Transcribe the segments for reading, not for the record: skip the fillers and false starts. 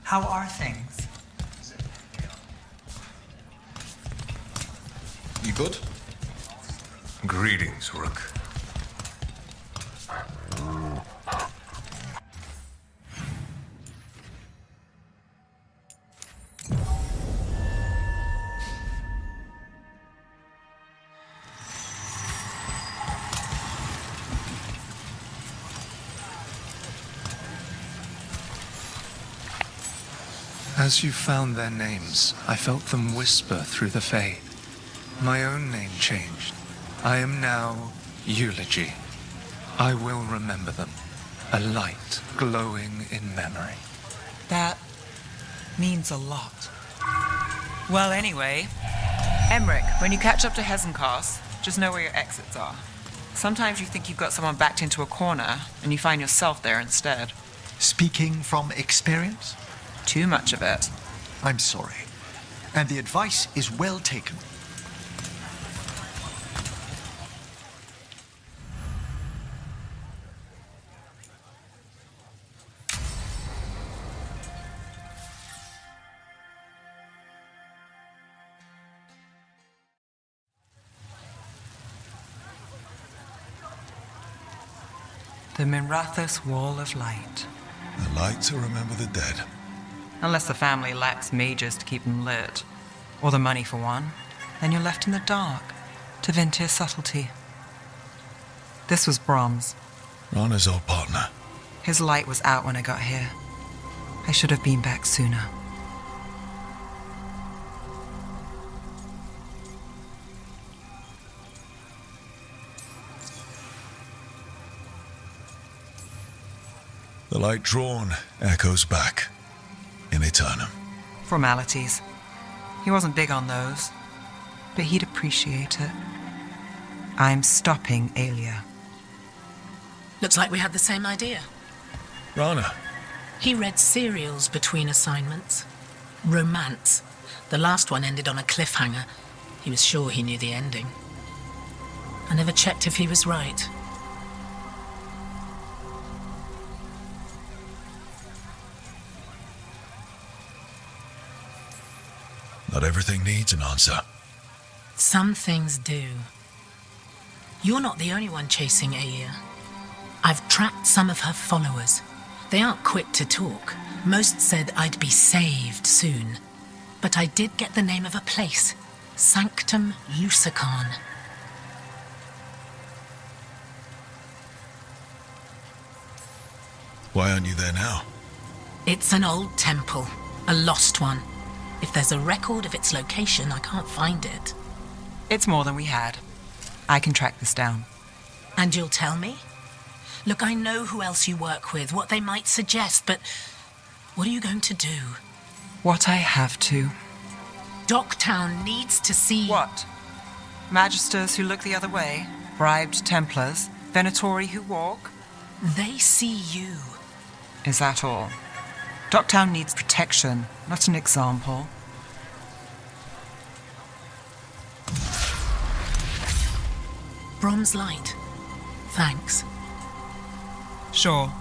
How are things? You good? Greetings, Rook. As you found their names, I felt them whisper through the fade. My own name changed. I am now Eulogy. I will remember them. A light glowing in memory. That means a lot. Well, anyway, Emmerich, when you catch up to Hezencast, just know where your exits are. Sometimes you think you've got someone backed into a corner, and you find yourself there instead. Speaking from experience? Too much of it. I'm sorry. And the advice is well taken. The Minrathous Wall of Light. A light to remember the dead. Unless the family lacks mages to keep them lit, or the money for one, then you're left in the dark to vent your subtlety. This was Brahms. Rana's old partner. His light was out when I got here. I should have been back sooner. The light drawn echoes back in Eternum. Formalities. He wasn't big on those, but he'd appreciate it. I'm stopping Aelia. Looks like we had the same idea. Rana. He read serials between assignments. Romance. The last one ended on a cliffhanger. He was sure he knew the ending. I never checked if he was right. Not everything needs an answer. Some things do. You're not the only one chasing Aya. I've tracked some of her followers. They aren't quick to talk. Most said I'd be saved soon. But I did get the name of a place. Sanctum Lucican. Why aren't you there now? It's an old temple. A lost one. If there's a record of its location, I can't find it. It's more than we had. I can track this down. And you'll tell me? Look, I know who else you work with, what they might suggest, but what are you going to do? What I have to. Docktown needs to see... What? Magisters who look the other way? Bribed Templars? Venatori who walk? They see you. Is that all? Docktown needs protection, not an example. Brom's light. Thanks. Sure.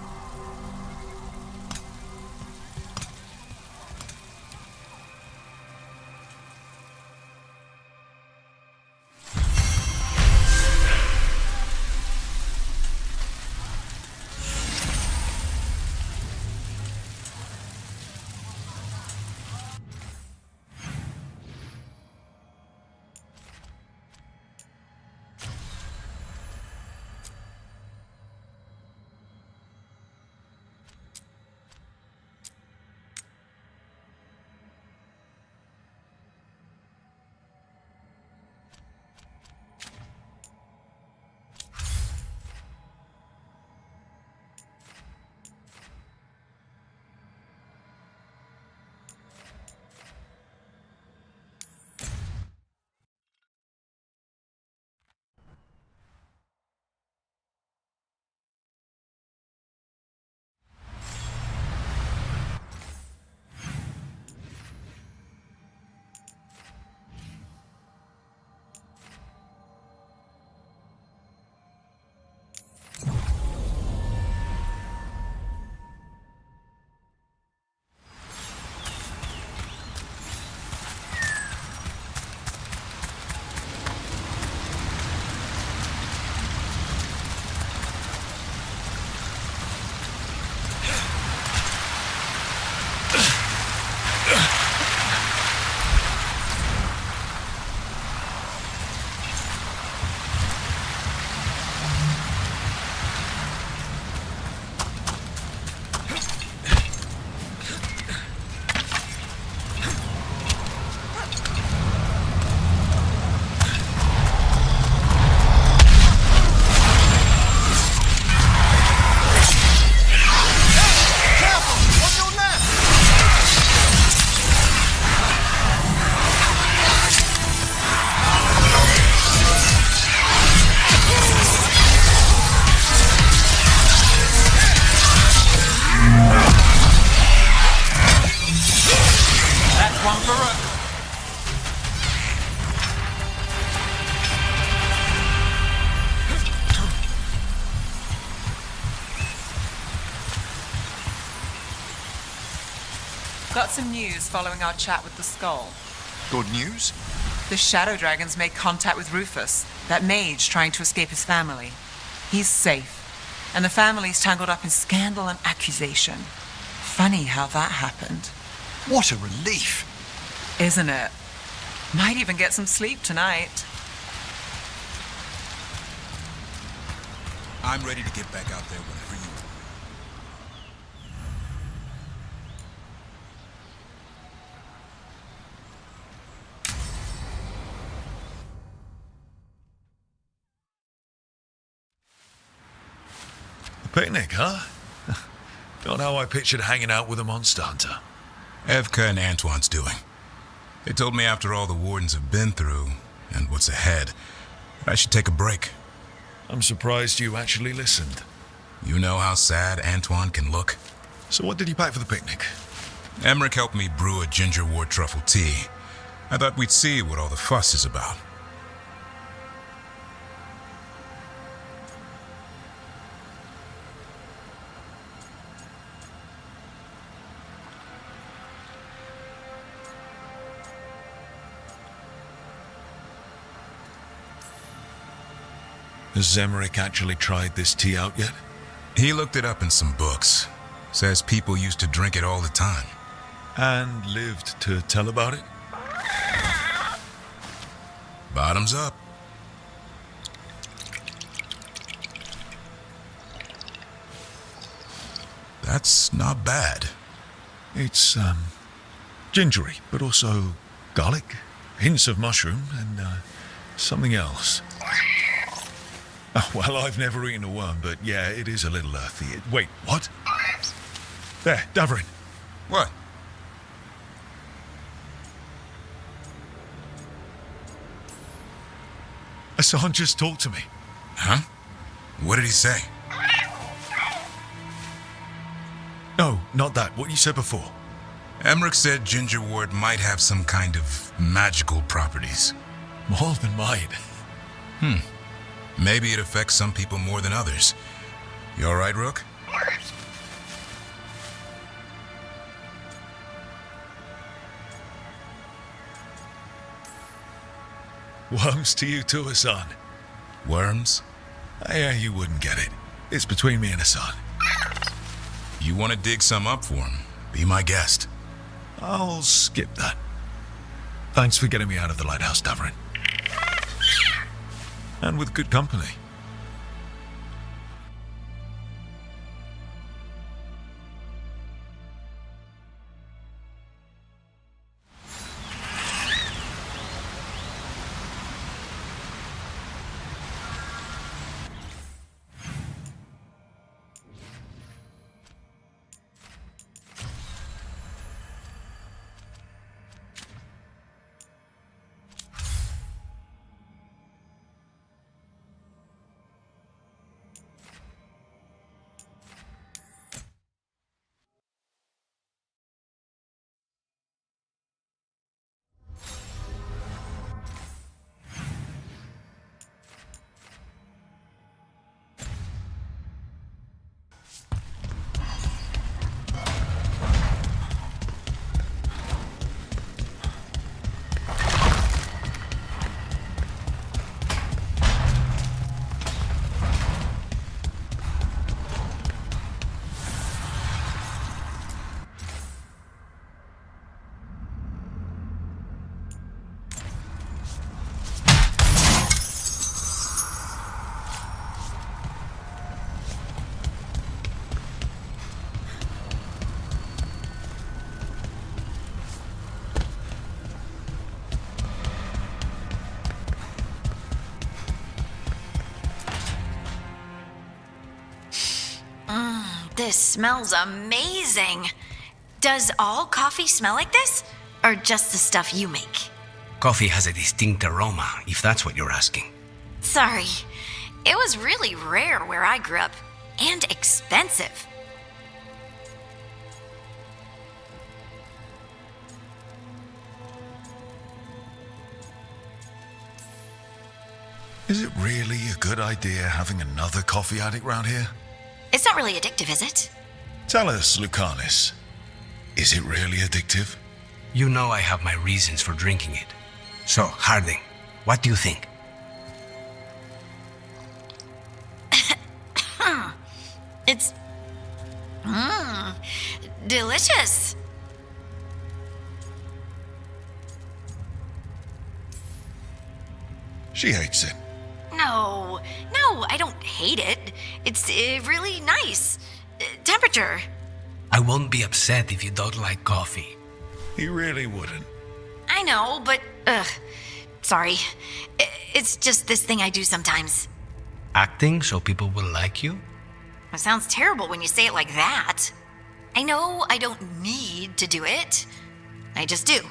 got some news following our chat with the skull. Good news? The Shadow Dragons made contact with Rufus, that mage trying to escape his family. He's safe, and the family's tangled up in scandal and accusation. Funny how that happened. What a relief. Isn't it? Might even get some sleep tonight. I'm ready to get back out there whenever you are. A picnic, huh? Not how I pictured hanging out with a monster hunter. Evka and Antoine's doing. They told me after all the wardens have been through, and what's ahead, that I should take a break. I'm surprised you actually listened. You know how sad Antoine can look? So what did you pack for the picnic? Emmerich helped me brew a ginger wort truffle tea. I thought we'd see what all the fuss is about. Has Zemric actually tried this tea out yet? He looked it up in some books. Says people used to drink it all the time. And lived to tell about it? Bottoms up. That's not bad. It's, gingery, but also garlic, hints of mushroom, and, something else. Oh, well, I've never eaten a worm, but yeah, it is a little earthy. Wait, what? There, Davorin. What? Hassan just talked to me. Huh? What did he say? No, not that. What you said before. Emmerich said ginger wort might have some kind of magical properties. More than mine. Maybe it affects some people more than others. You all right, Rook? Worms to you too, Hassan. Worms? Yeah, you wouldn't get it. It's between me and Hassan. You want to dig some up for him? Be my guest. I'll skip that. Thanks for getting me out of the lighthouse, Davorin. And with good company. This smells amazing. Does all coffee smell like this? Or just the stuff you make? Coffee has a distinct aroma, if that's what you're asking. Sorry. It was really rare where I grew up. And expensive. Is it really a good idea having another coffee addict round here? It's not really addictive, is it? Tell us, Lucanus. Is it really addictive? You know I have my reasons for drinking it. So, Harding, what do you think? It's delicious. She hates it. No, I don't hate it. It's really nice. Temperature. I won't be upset if you don't like coffee. He really wouldn't. I know, but sorry. It's just this thing I do sometimes. Acting so people will like you? It sounds terrible when you say it like that. I know I don't need to do it. I just do.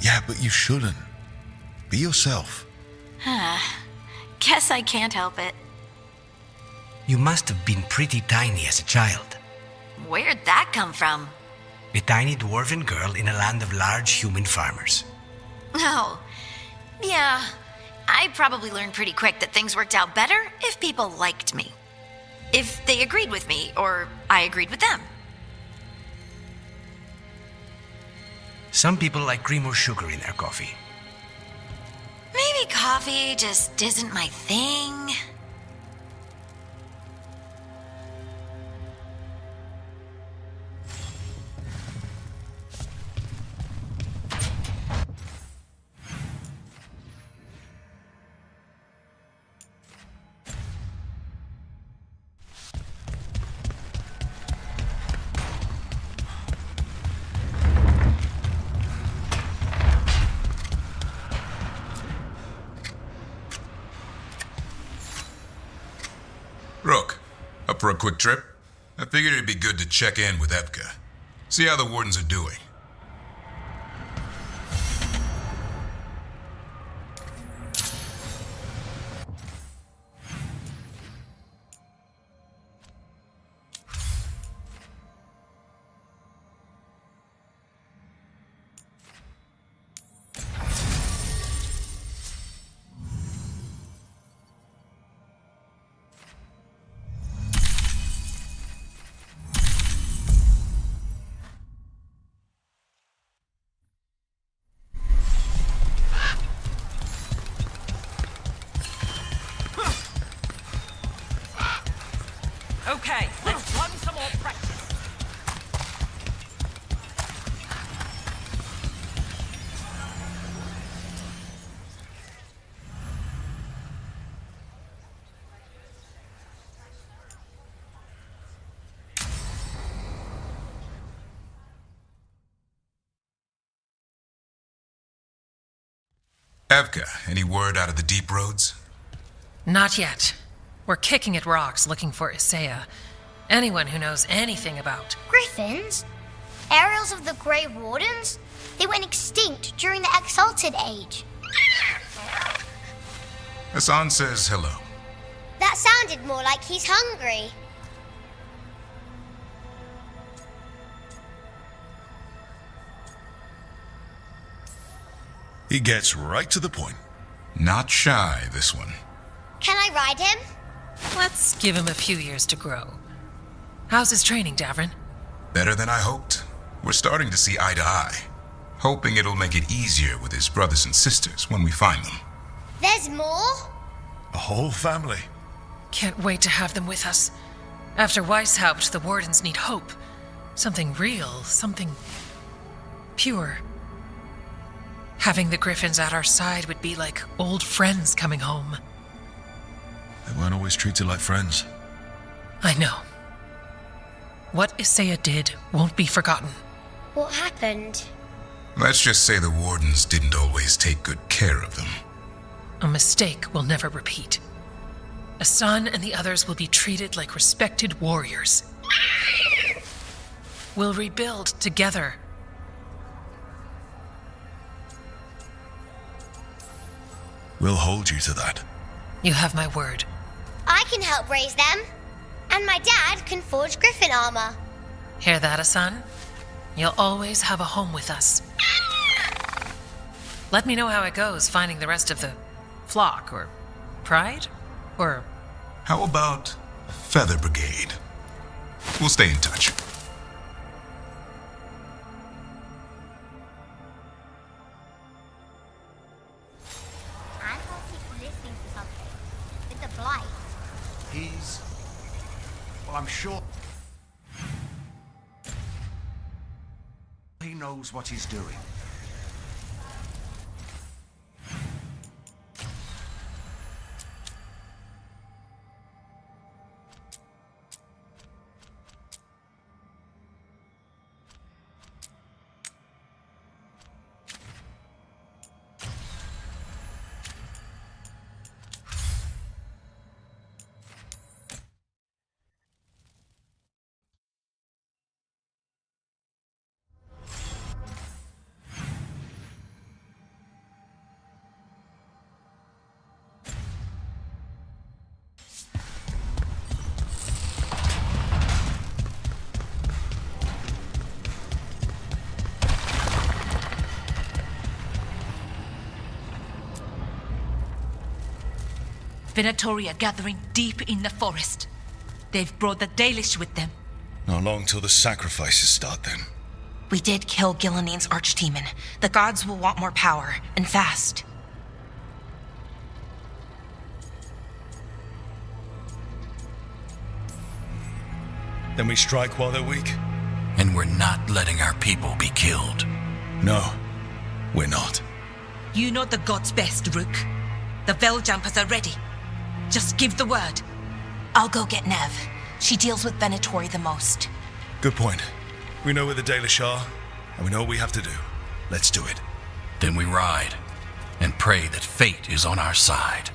Yeah, but you shouldn't. Be yourself. Guess I can't help it. You must have been pretty tiny as a child. Where'd that come from? A tiny dwarven girl in a land of large human farmers. Oh, yeah. I probably learned pretty quick that things worked out better if people liked me. If they agreed with me, or I agreed with them. Some people like cream or sugar in their coffee. Maybe coffee just isn't my thing. Rook, up for a quick trip? I figured it'd be good to check in with Evka. See how the wardens are doing. Okay, let's run some more practice. Evka, any word out of the deep roads? Not yet. We're kicking at rocks looking for Isaiah. Anyone who knows anything about... Griffins? Aerials of the Grey Wardens? They went extinct during the Exalted Age. Hassan says hello. That sounded more like he's hungry. He gets right to the point. Not shy, this one. Can I ride him? Let's give him a few years to grow. How's his training, Davrin? Better than I hoped. We're starting to see eye to eye. Hoping it'll make it easier with his brothers and sisters when we find them. There's more? A whole family. Can't wait to have them with us. After Weishaupt, the Wardens need hope. Something real, something pure. Having the Griffins at our side would be like old friends coming home. They weren't always treated like friends. I know. What Isaiah did won't be forgotten. What happened? Let's just say the wardens didn't always take good care of them. A mistake will never repeat. Hassan and the others will be treated like respected warriors. We'll rebuild together. We'll hold you to that. You have my word. I can help raise them. And my dad can forge Griffin armor. Hear that, Hassan? You'll always have a home with us. Let me know how it goes finding the rest of the flock or pride? Or How about Feather Brigade? We'll stay in touch. I thought he's listening to something. With the blight. Well, I'm sure he knows what he's doing. Venatori are gathering deep in the forest. They've brought the Dalish with them. Not long till the sacrifices start then. We did kill Gilanine's archdemon. The gods will want more power, and fast. Then we strike while they're weak? And we're not letting our people be killed. No, we're not. You know the gods best, Rook. The Vel Jumpers are ready. Just give the word. I'll go get Nev. She deals with Venatori the most. Good point. We know where the Dalish are, and we know what we have to do. Let's do it. Then we ride, and pray that fate is on our side.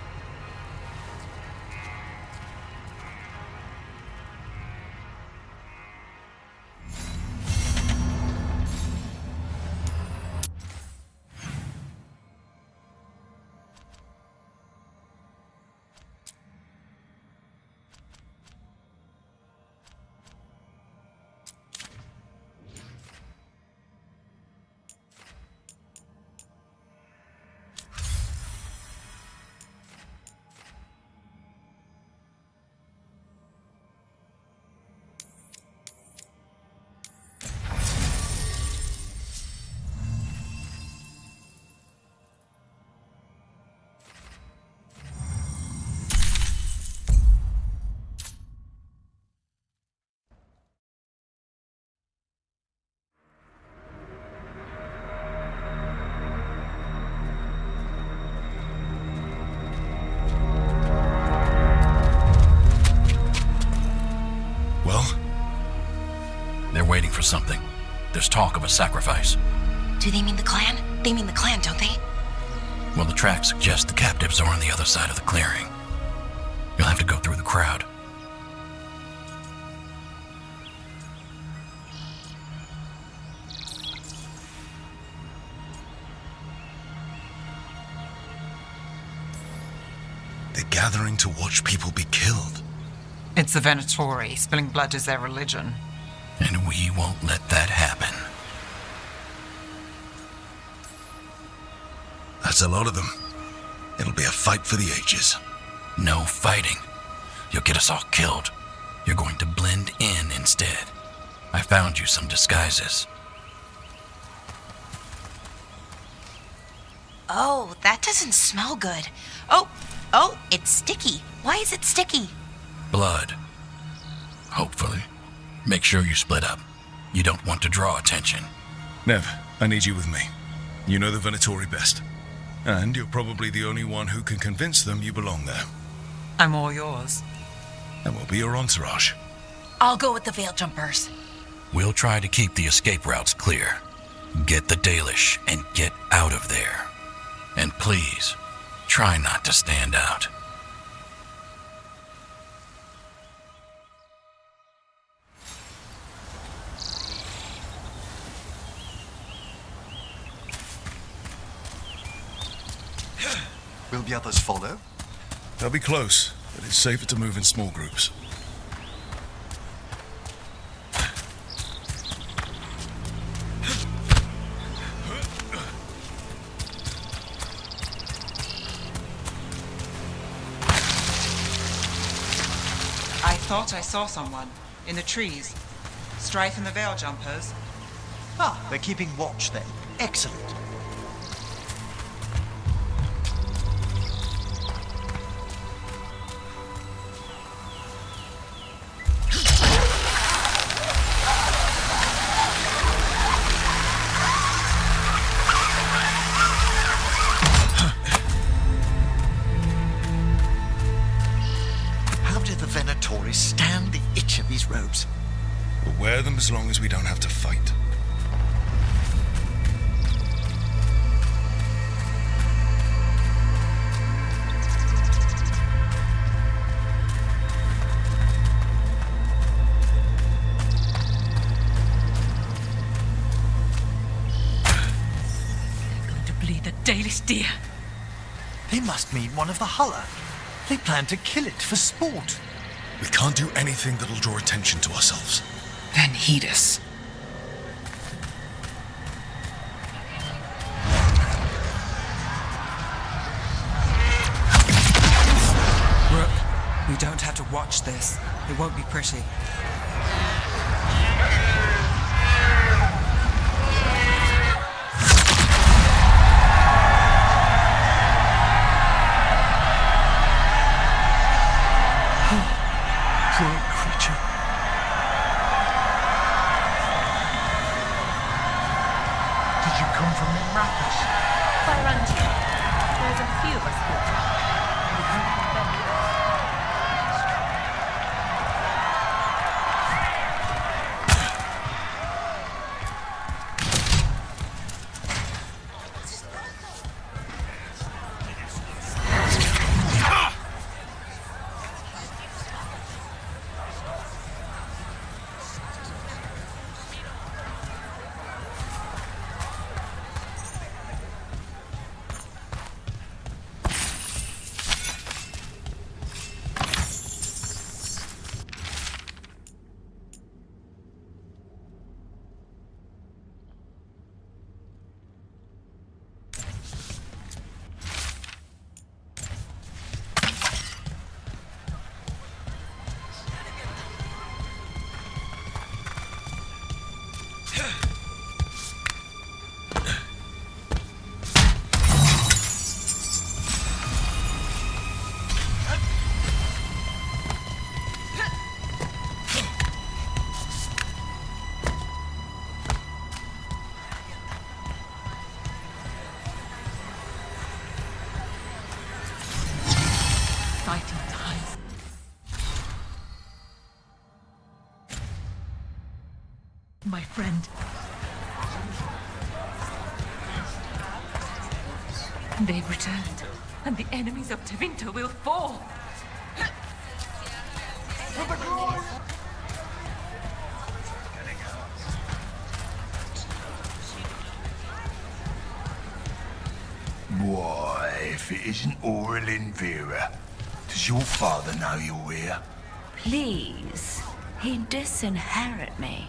They're waiting for something. There's talk of a sacrifice. Do they mean the clan? They mean the clan, don't they? Well, the tracks suggest the captives are on the other side of the clearing. You'll have to go through the crowd. They're gathering to watch people be killed. It's the Venatori. Spilling blood is their religion. And we won't let that happen. That's a lot of them. It'll be a fight for the ages. No fighting. You'll get us all killed. You're going to blend in instead. I found you some disguises. Oh, that doesn't smell good. Oh, it's sticky. Why is it sticky? Blood. Hopefully. Make sure you split up. You don't want to draw attention. Nev, I need you with me. You know the Venatori best. And you're probably the only one who can convince them you belong there. I'm all yours. And we'll be your entourage. I'll go with the Veil Jumpers. We'll try to keep the escape routes clear. Get the Dalish and get out of there. And please, try not to stand out. Will the others follow? They'll be close, but it's safer to move in small groups. thought I saw someone in the trees. Strife and the Veil Jumpers. Ah, they're keeping watch then. Excellent. How did the Venatores stand the itch of these robes? We'll wear them as long as we don't have to fight. Going to bleed the Dalish deer. They must mean one of the Hulla. They plan to kill it for sport. We can't do anything that'll draw attention to ourselves. Then heed us. Rook, we don't have to watch this. It won't be pretty. Poor creature. Did you come from the Rapids? There's a few of us here. Fighting time. My friend. They've returned, and the enemies of Tevinter will fall. Why, if it isn't Aurelin Vera, does your father know you're here? Please, he disinherit me.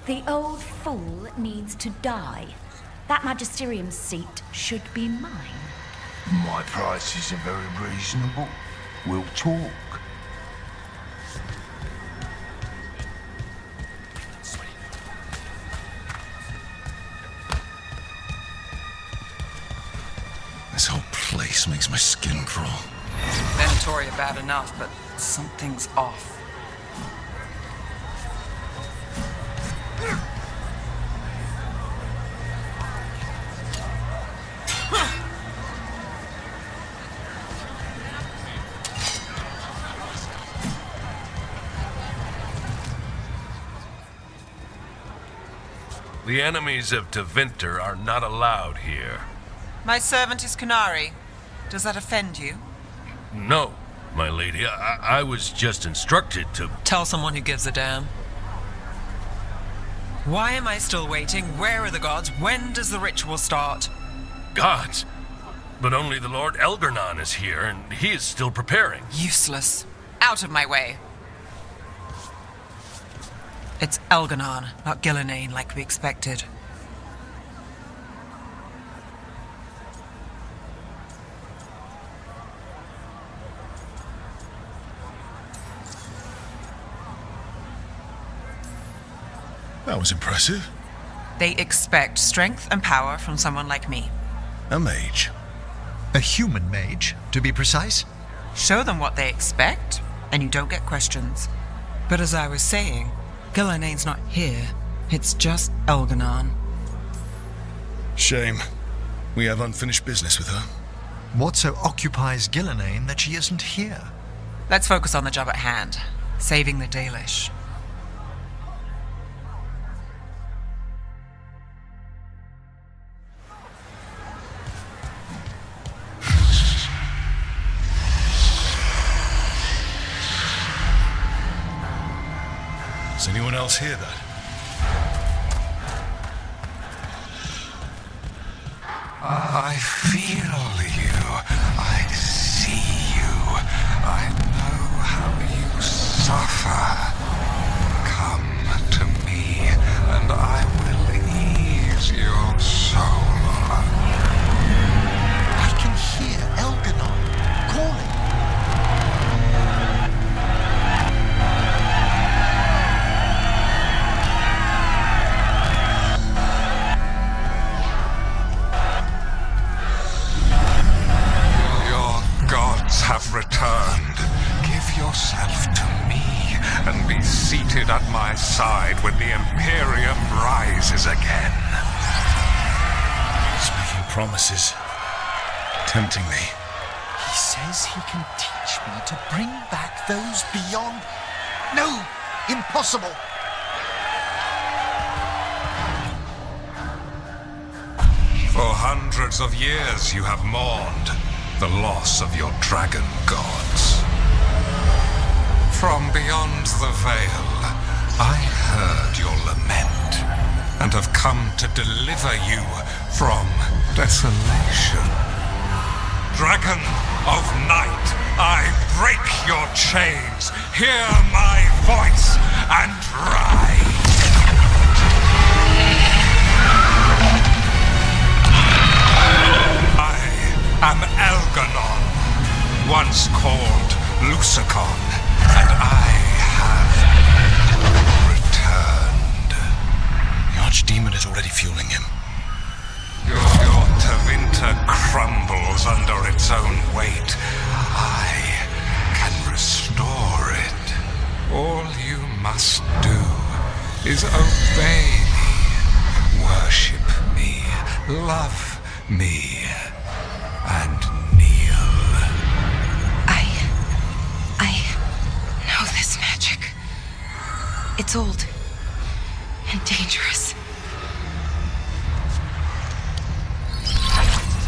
The old fool needs to die. That magisterium seat should be mine. My prices are very reasonable. We'll talk. This whole place makes my skin crawl. Venatori are bad enough, but something's off. The enemies of Tevinter are not allowed here. My servant is Canary. Does that offend you? No, my lady. I was just instructed to... Tell someone who gives a damn. Why am I still waiting? Where are the gods? When does the ritual start? Gods? But only the Lord Elgarnon is here, and he is still preparing. Useless. Out of my way. It's Elgarnon, not Gillenane, like we expected. That was impressive. They expect strength and power from someone like me. A mage. A human mage, to be precise. Show them what they expect, and you don't get questions. But as I was saying, Gilanane's not here. It's just Elganon. Shame. We have unfinished business with her. What so occupies Gillanane that she isn't here? Let's focus on the job at hand. Saving the Dalish. Does anyone else hear that? I feel you. I see you. I know how you suffer. Come to me, and I will ease your soul. I can hear Elganon calling. Have returned. Give yourself to me and be seated at my side when the Imperium rises again. He's making promises. Tempting me. He says he can teach me to bring back those beyond... No! Impossible! For hundreds of years you have mourned the loss of your dragon gods. From beyond the veil, I heard your lament and have come to deliver you from desolation. Dragon of night, I break your chains, hear my voice, and ride. I'm Elganon, once called Lucicon, and I have returned. The Archdemon is already fueling him. Your Tevinter crumbles under its own weight. I can restore it. All you must do is obey me, worship me, love me, and kneel. I know this magic. It's old and dangerous.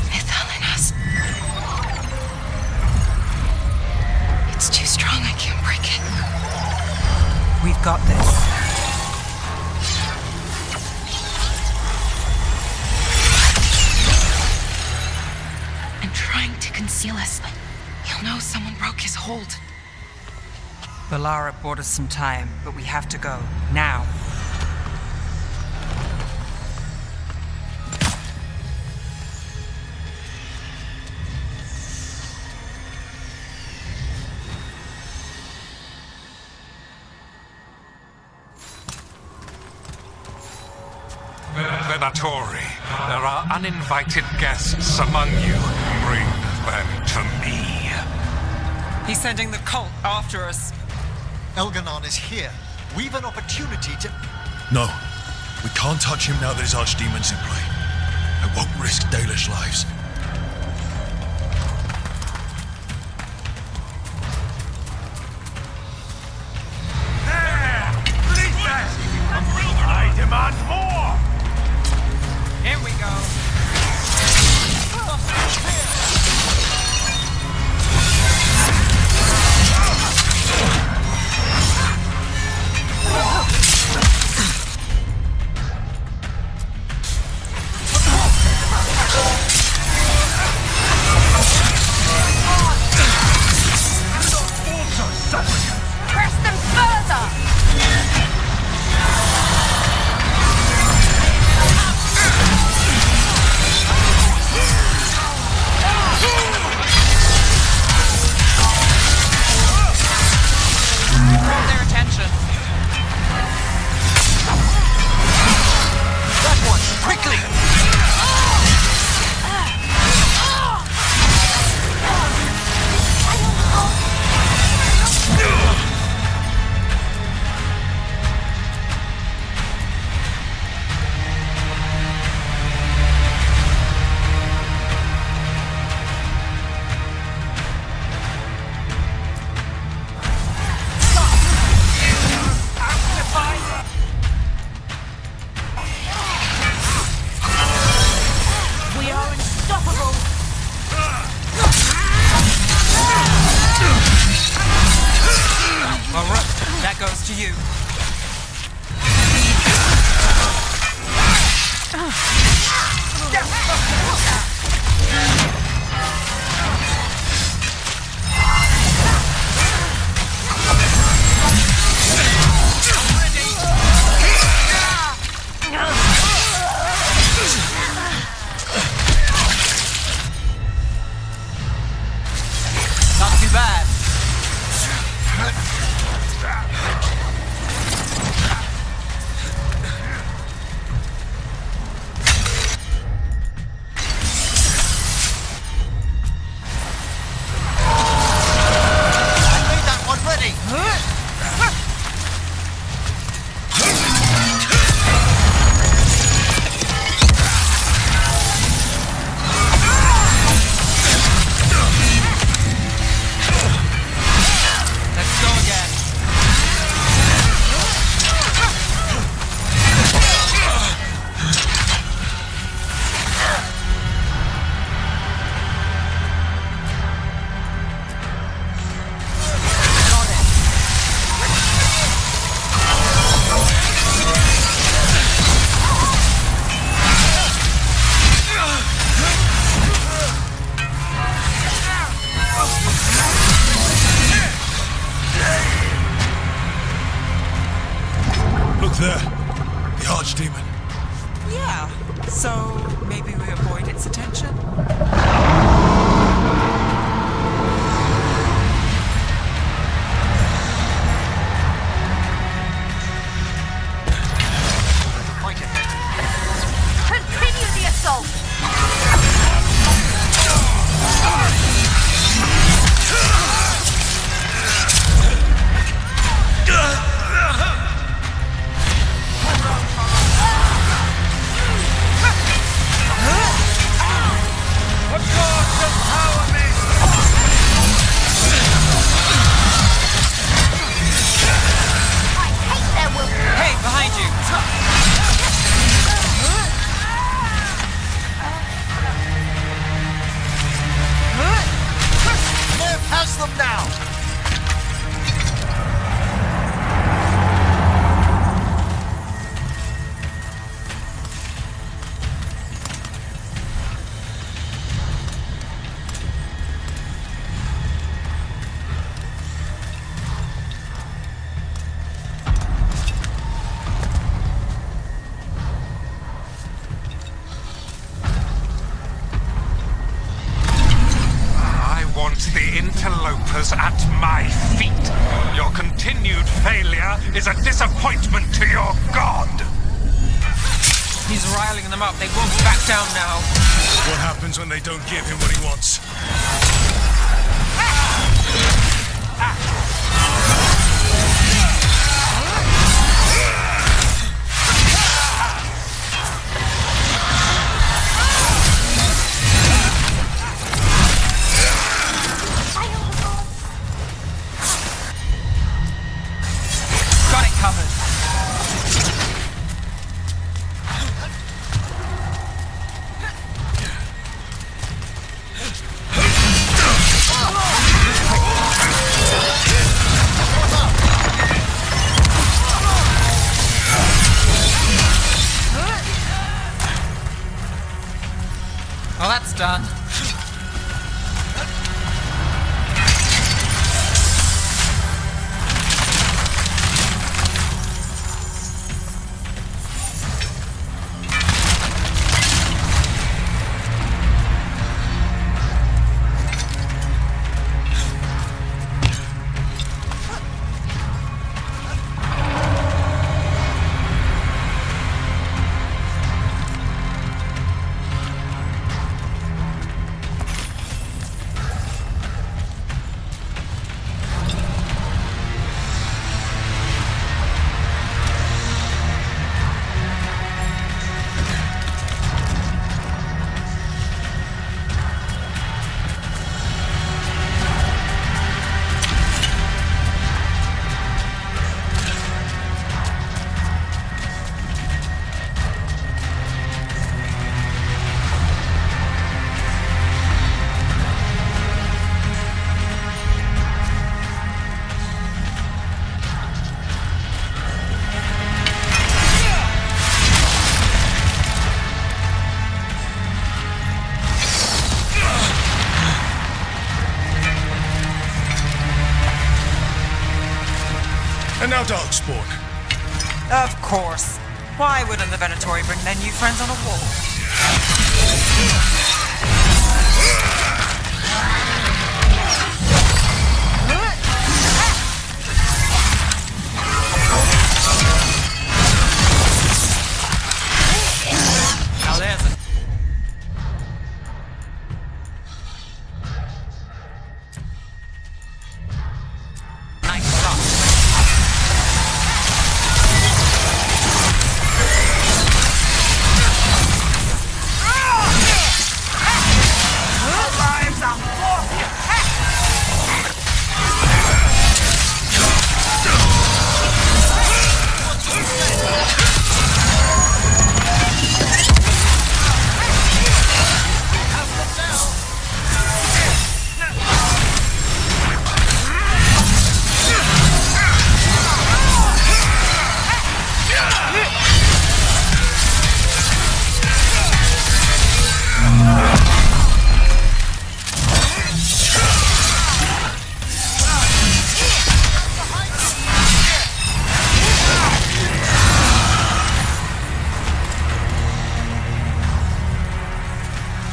Mythalinas. It's too strong, I can't break it. We've got this. Trying to conceal us. He'll know someone broke his hold. Balara bought us some time, but we have to go. Now. Venatori, there are uninvited guests among you. Bring them to me. He's sending the cult after us. Elganon is here. We've an opportunity to... No. We can't touch him now that his Archdemon's in play. I won't risk Dalish lives. There! Release that! I demand more! Here we go. That goes to you. Not too bad. Look there. The archdemon. Yeah, so maybe we avoid its attention? Continue the assault! Hey, behind you! Liv has them now! The interlopers at my feet. Your continued failure is a disappointment to your god. He's riling them up. They won't back down now. What happens when they don't give him what he wants? Got it covered. Well, that's done. Darkspawn. Of course. Why wouldn't the Venatori bring their new friends on a wall? Now there's a... nice shot. Lives are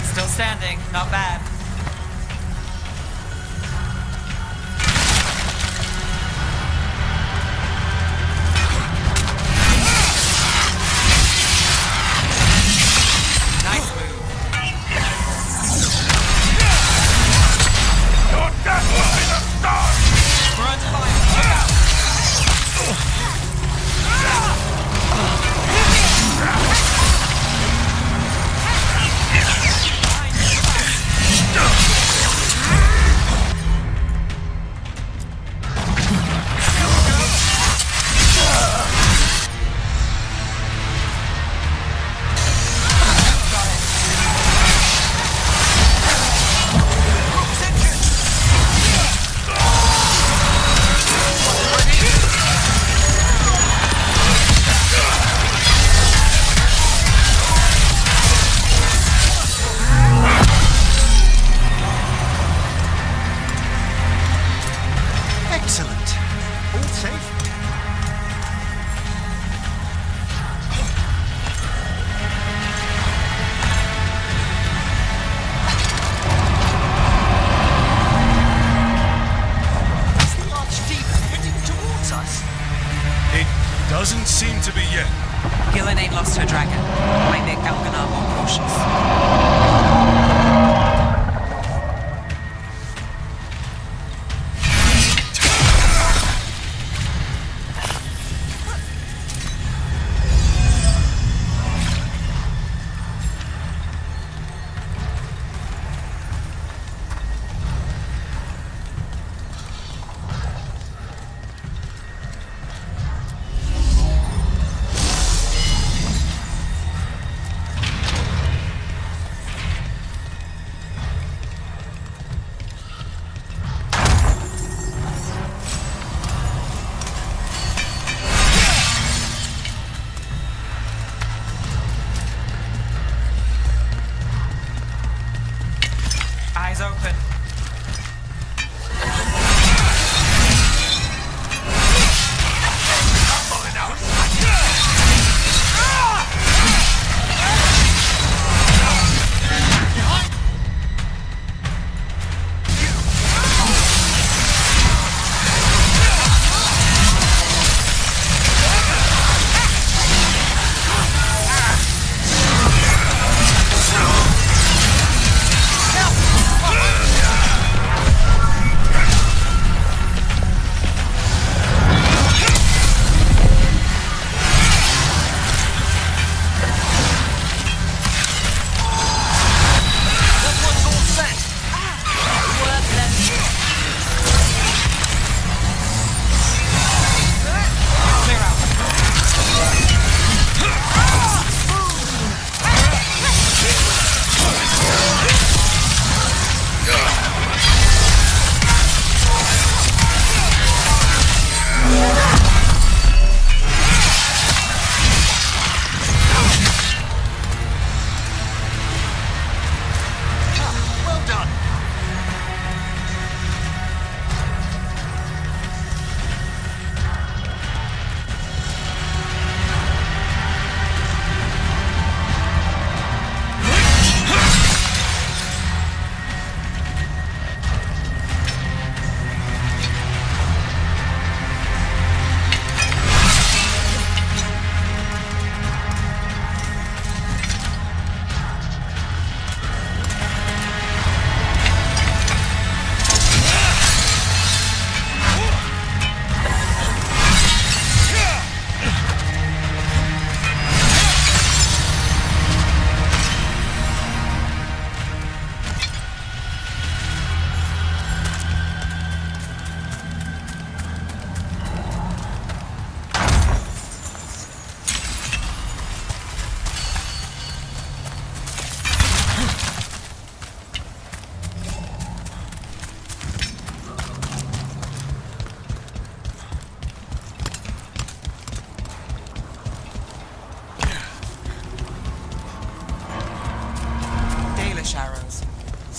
still standing, not bad. Nice move. Your death will be the start! We're under fire. Look out! Excellent. All safe? Is the Archdemon heading towards us? It doesn't seem to be yet. Gillen ain't lost her dragon. Might make Elganar more cautious.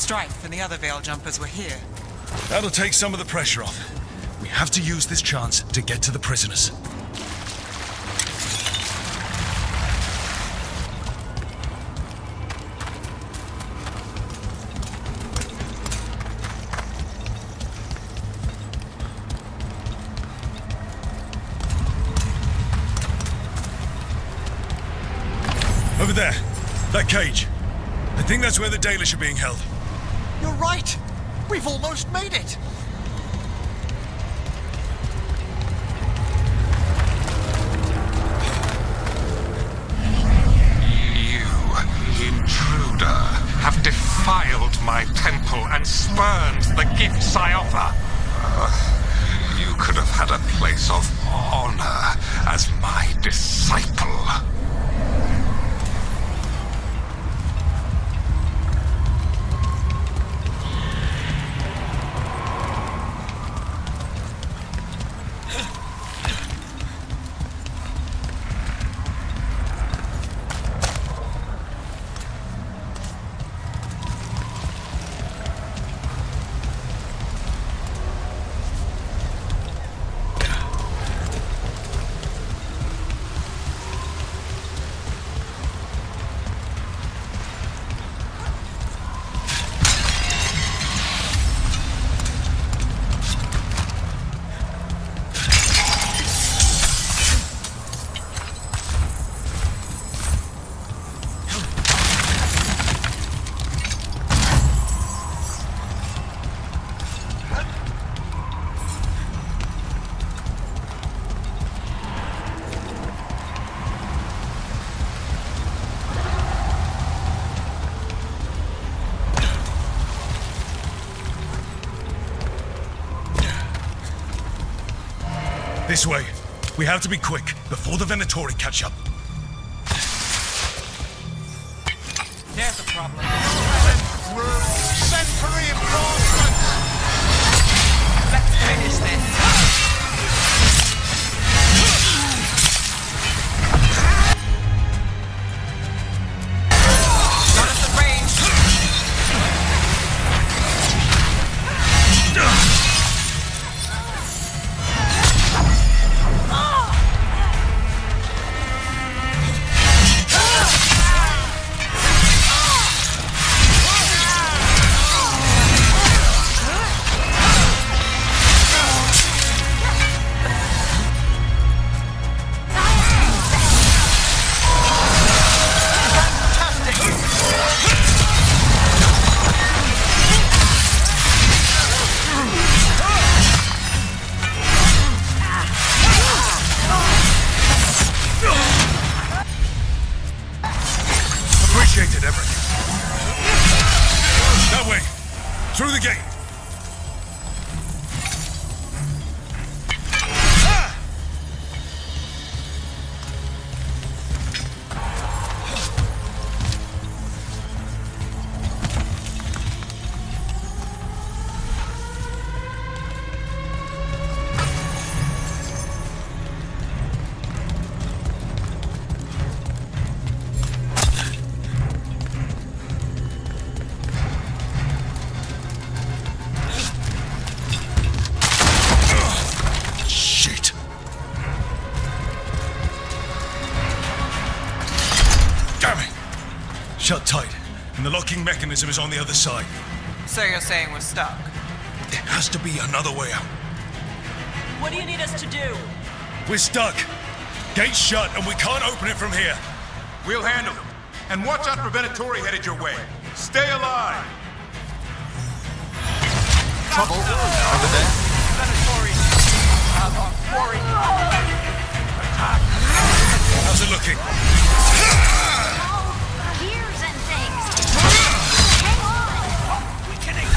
Strife and the other Veil Jumpers were here. That'll take some of the pressure off. We have to use this chance to get to the prisoners. Over there. That cage. I think that's where the Dalish are being held. You're right. We've almost made it. You, intruder, have defiled my temple and spurned the gifts I offer. You could have had a place of honor as my disciple. This way. We have to be quick before the Venatori catch up. There's the problem. Send for reinforcements! Let's finish this. Got us at range. Appreciate it, Everett. That way. Through the gate. Shut tight, and the locking mechanism is on the other side. So you're saying we're stuck? There has to be another way out. What do you need us to do? We're stuck. Gate's shut, and we can't open it from here. We'll handle it. And watch out for Venatori headed your way. Stay alive! Trouble over there. Venatori have our quarry. Attack! How's it looking? Gears and things. Hang on. Weakening.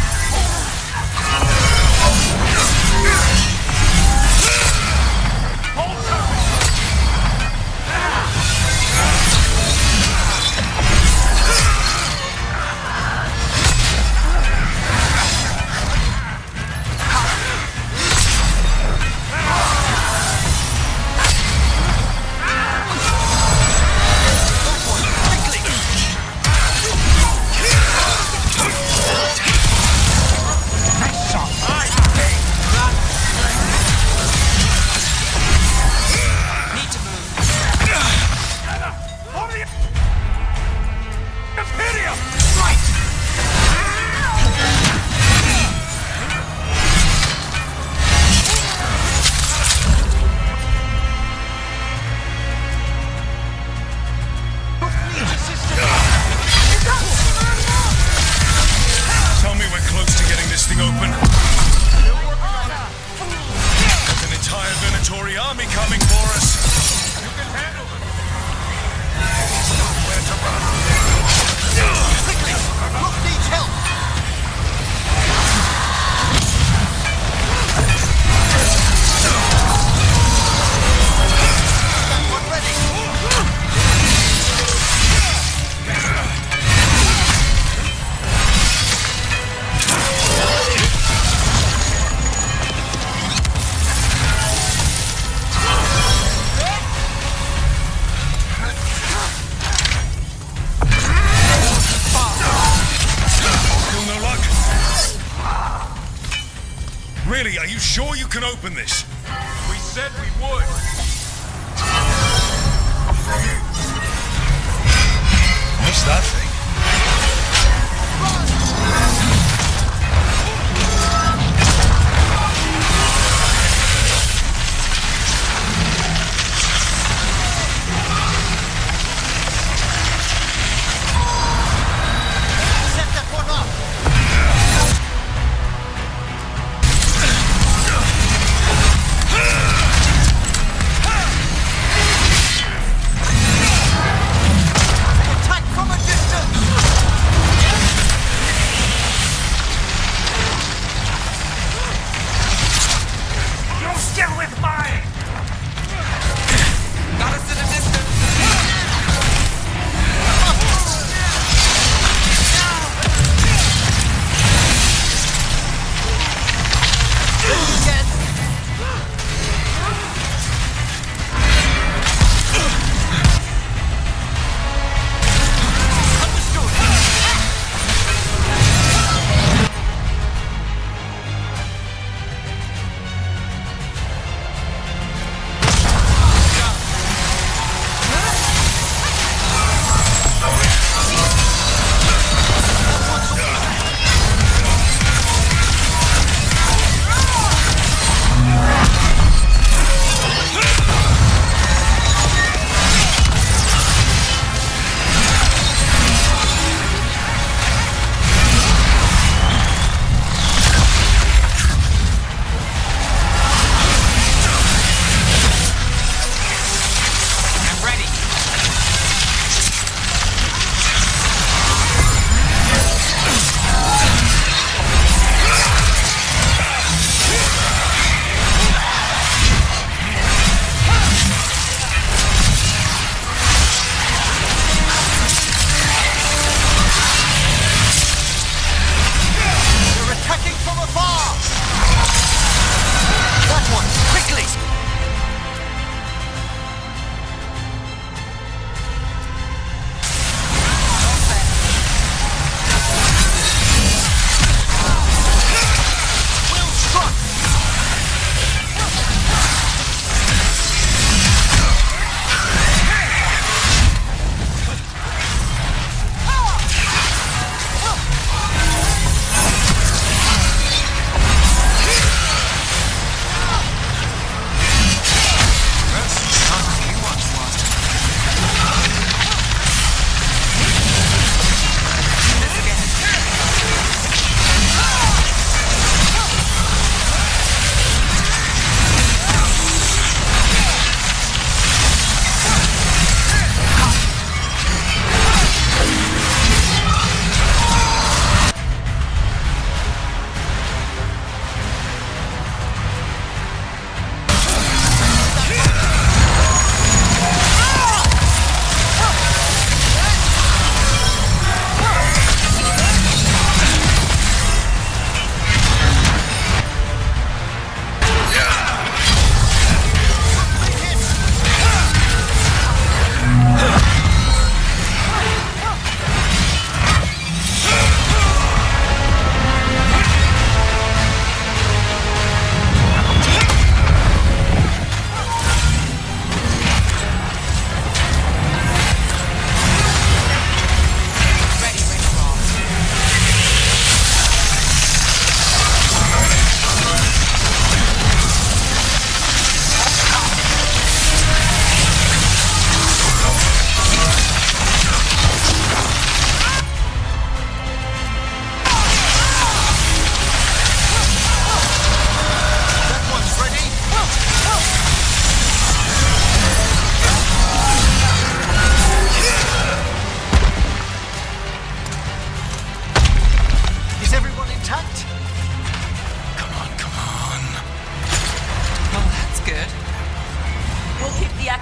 you sure you can open this? We said we would. What's that thing?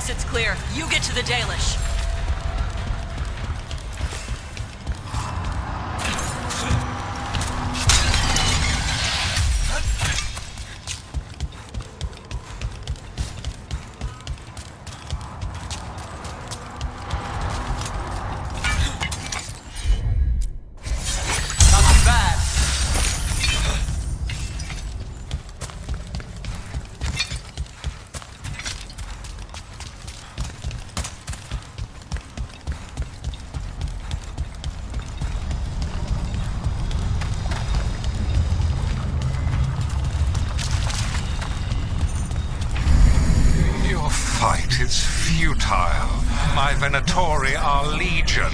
exit's clear. You get to the Dalish. is futile. My Venatori are legion.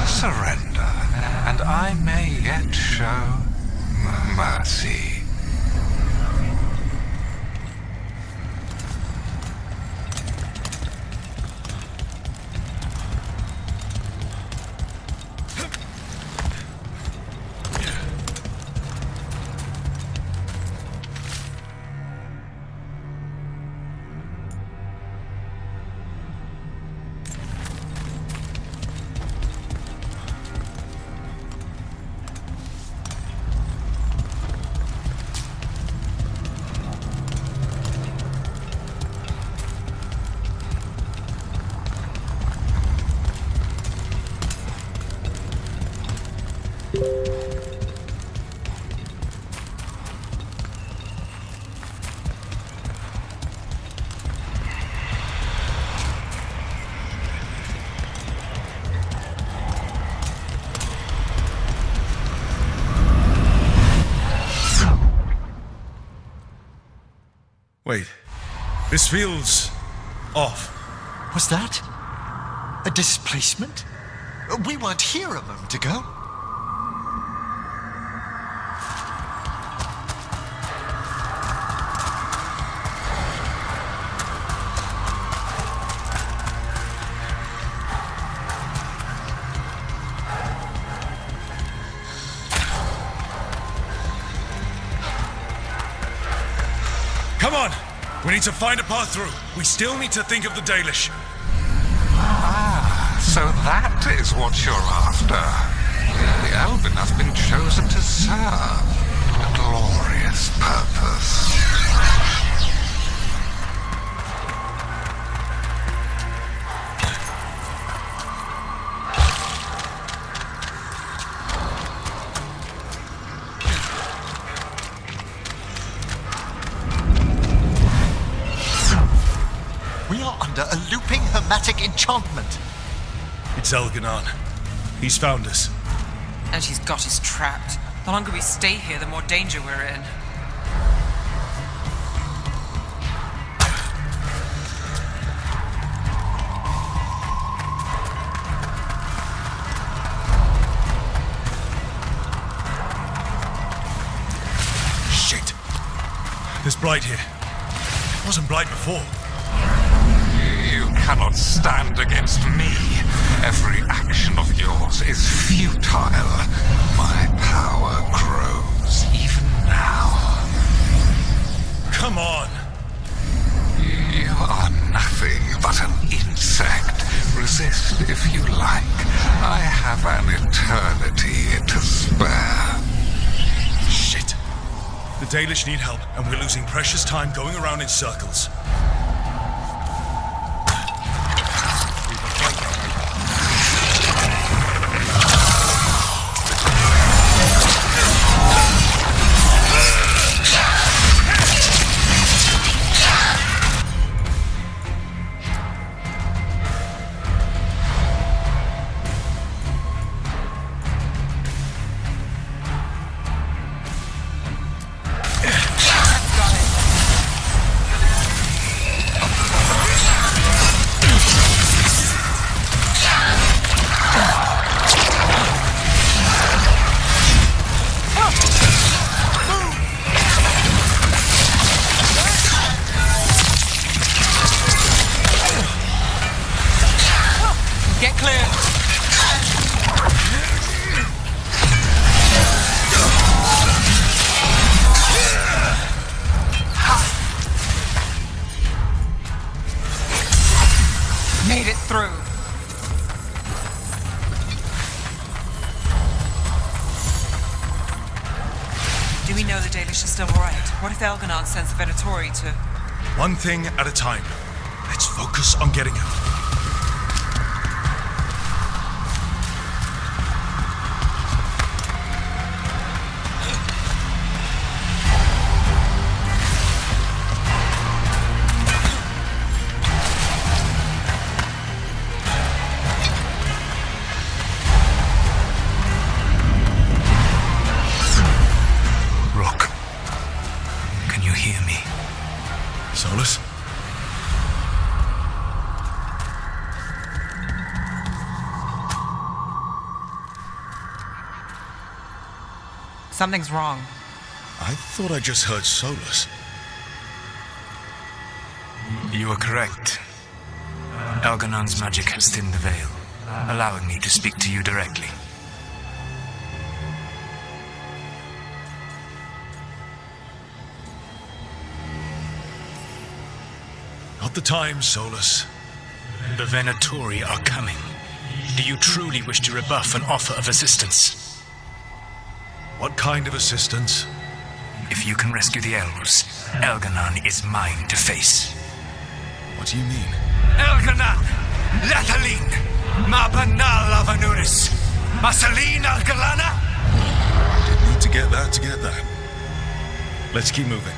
Surrender, and I may yet show mercy. Wait, this feels off. Was that a displacement? We weren't here a moment ago. Come on! We need to find a path through. We still need to think of the Dalish. Ah, so that is what you're after. The Elven have been chosen to serve a glorious purpose. We are under a looping hermetic enchantment. It's Elganon. He's found us. And he's got us trapped. The longer we stay here, the more danger we're in. Shit! There's blight here. It wasn't blight before. You cannot stand against me. Every action of yours is futile. My power grows even now. Come on! You are nothing but an insect. Resist if you like. I have an eternity to spare. Shit! The Dalish need help, and we're losing precious time going around in circles. Get clear! Made it through. Do we know the Dalish are still alright? What if Elganon sends the Venatori to... One thing at a time. Let's focus on getting out. Can you hear me? Solus? Something's wrong. I thought I just heard Solus. You are correct. Algernon's magic has thinned the veil, allowing me to speak to you directly. Not the time, Solus. The Venatori are coming. Do you truly wish to rebuff an offer of assistance? What kind of assistance? If you can rescue the elves, Algernon is mine to face. What do you mean? Algernon! Lathaline! Mabanal Avanuris! Masaline Algalana! Didn't need to get that. Let's keep moving.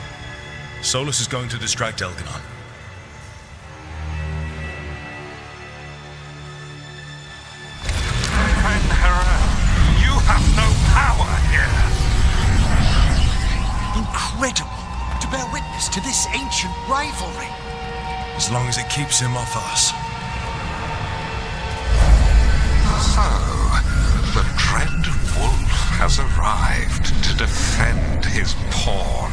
Solus is going to distract Algernon. You have no power here. Incredible to bear witness to this ancient rivalry. As long as it keeps him off us. So, the dread wolf has arrived to defend his pawn.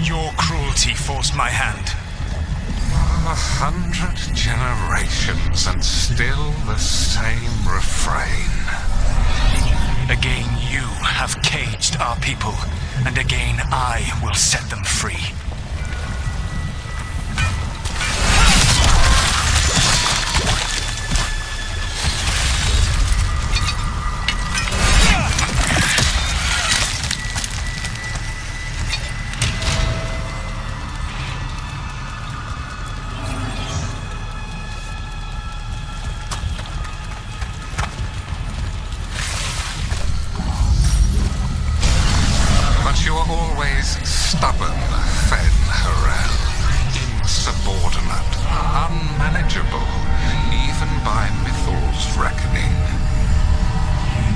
Your cruelty forced my hand. 100 generations and still the same refrain. Again you have caged our people, and again I will set them free. But you are always stubborn, Fen-Harel. Insubordinate, unmanageable, even by Mythal's reckoning.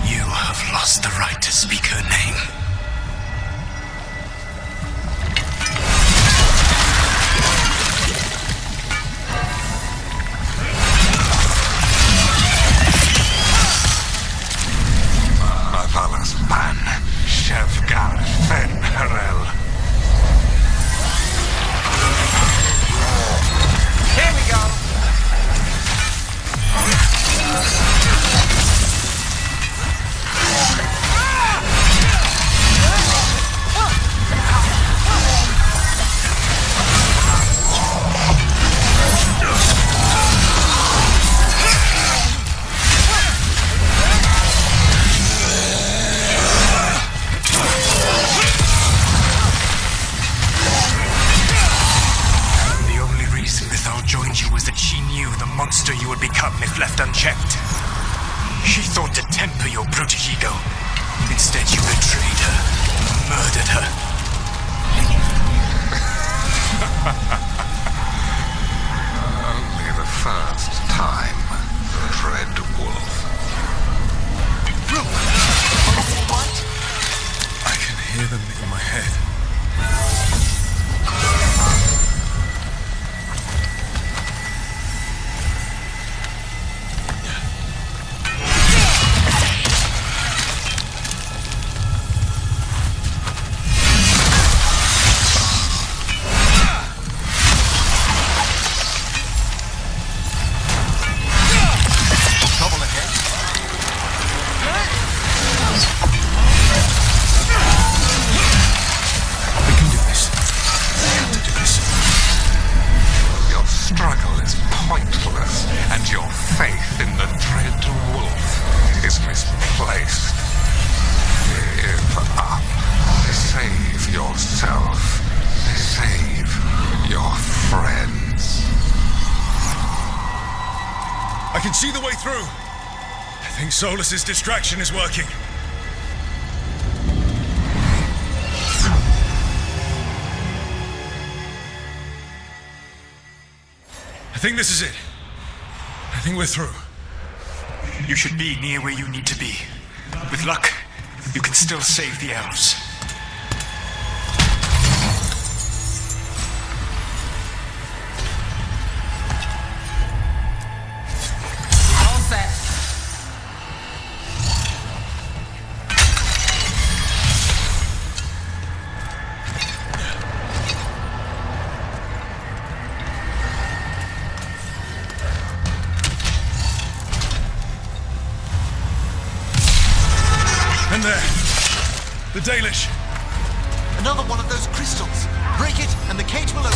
You have lost the right to speak her name. Mavalas Ban, Shevgal Fen-Harel. Here we go. The only reason Mythal joined you was that she knew the monster you would become if left unchecked. She thought to temper your protegigo. Instead, you betrayed her, murdered her. Only the first time, dread wolf. I can hear them in my head. Trouble ahead. We can do this. We have to do this. Your struggle is pointless, and your faith in the dread wolf is misplaced. Give up. Save yourself. Save your friends. I can see the way through. I think Solus's distraction is working. I think this is it. I think we're through. You should be near where you need to be. With luck, you can still save the elves. All set. There. The Dalish. Another one of those crystals. Break it, and the cage will open.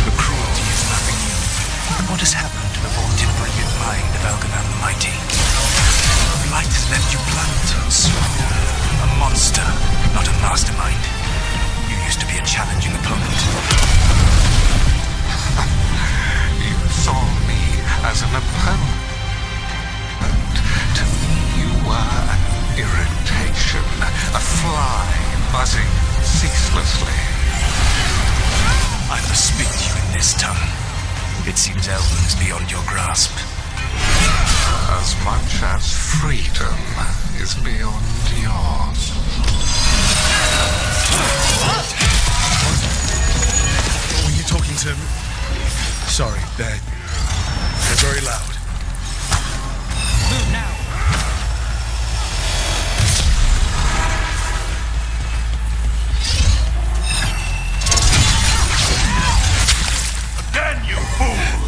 The cruelty is nothing new. But what has happened to the vaunted brilliant mind of Algernon the Mighty? The light has left you blunt and small. A monster, not a mastermind. You used to be a challenging opponent. You saw me as an opponent. To me, you were an irritation, a fly buzzing ceaselessly. I must speak to you in this tongue. It seems Elven is beyond your grasp. As much as freedom is beyond yours. Were you talking to... Sorry, they're very loud. Move now. Again, you fools!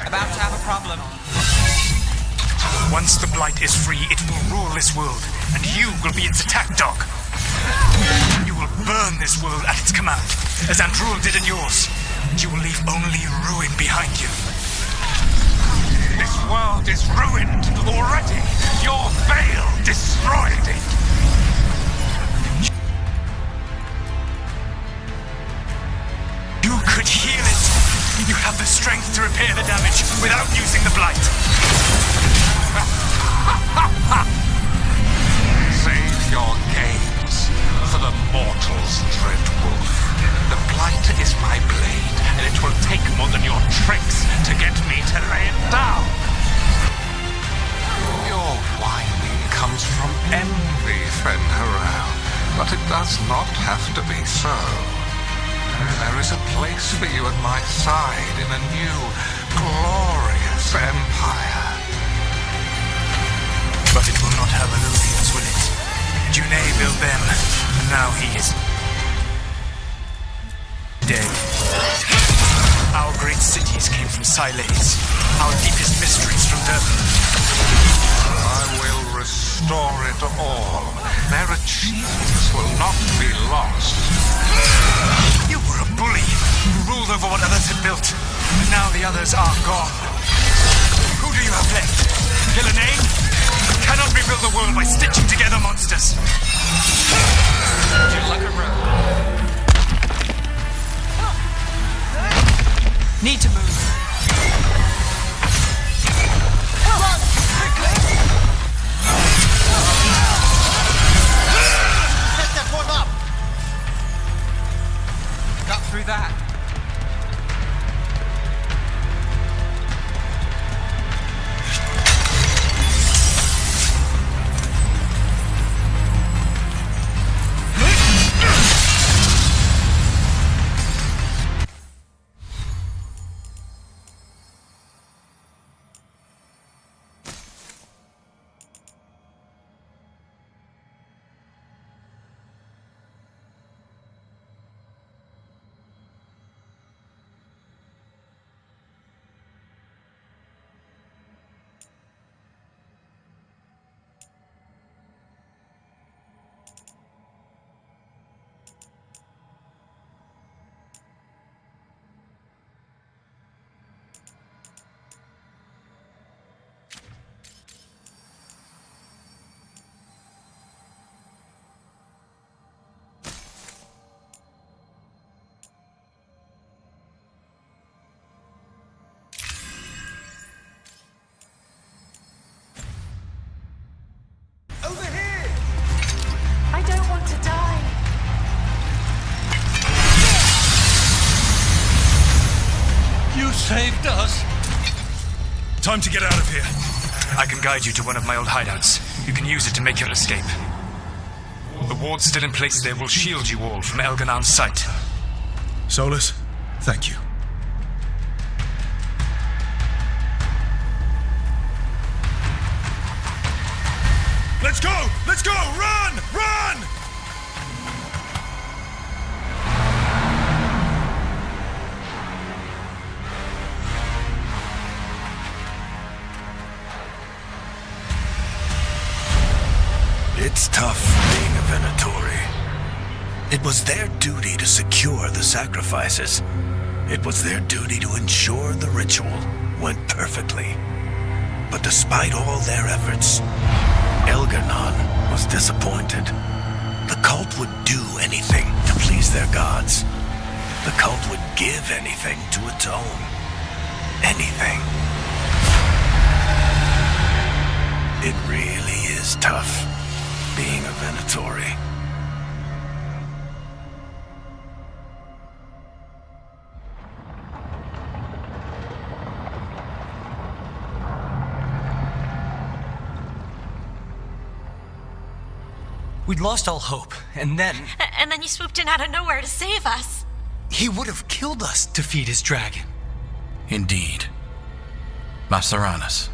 About to have a problem. Once the Blight is free, it will rule this world, and you will be its attack dog. You will burn this world at its command, as Andrul did in yours. And you will leave only ruin behind you. This world is ruined already. Your veil destroyed it. You could heal it. You have the strength to repair the damage without using the Blight. Save your games for the mortals, Dread Wolf. The Blight is my blade, and it will take more than your tricks to get me to lay it down. Your whining comes from envy, Fen'Harel, but it does not have to be so. There is a place for you at my side in a new, glorious empire. But it will not have illusions, will it? Junei built them, and now he is dead. Our great cities came from Silex, our deepest mysteries from Durban. I will restore it all. Their achievements will not be lost. You were a bully. You ruled over what others had built. And now the others are gone. Who do you have left? Kill a name? You cannot rebuild the world by stitching together monsters. You like a road. Need to move. Run! Quickly! Set that one up! Got through that. saved us. Time to get out of here. I can guide you to one of my old hideouts. You can use it to make your escape. The ward's still in place there will shield you all from Elganon's sight. Solus, thank you. Let's go! Let's go! Run! Run! It's tough being a Venatori. It was their duty to secure the sacrifices. It was their duty to ensure the ritual went perfectly. But despite all their efforts, Elganon was disappointed. The cult would do anything to please their gods. The cult would give anything to atone. Anything. It really is tough being a Venatori. We'd lost all hope, and then... And then you swooped in out of nowhere to save us. He would have killed us to feed his dragon. Indeed. Masaranas,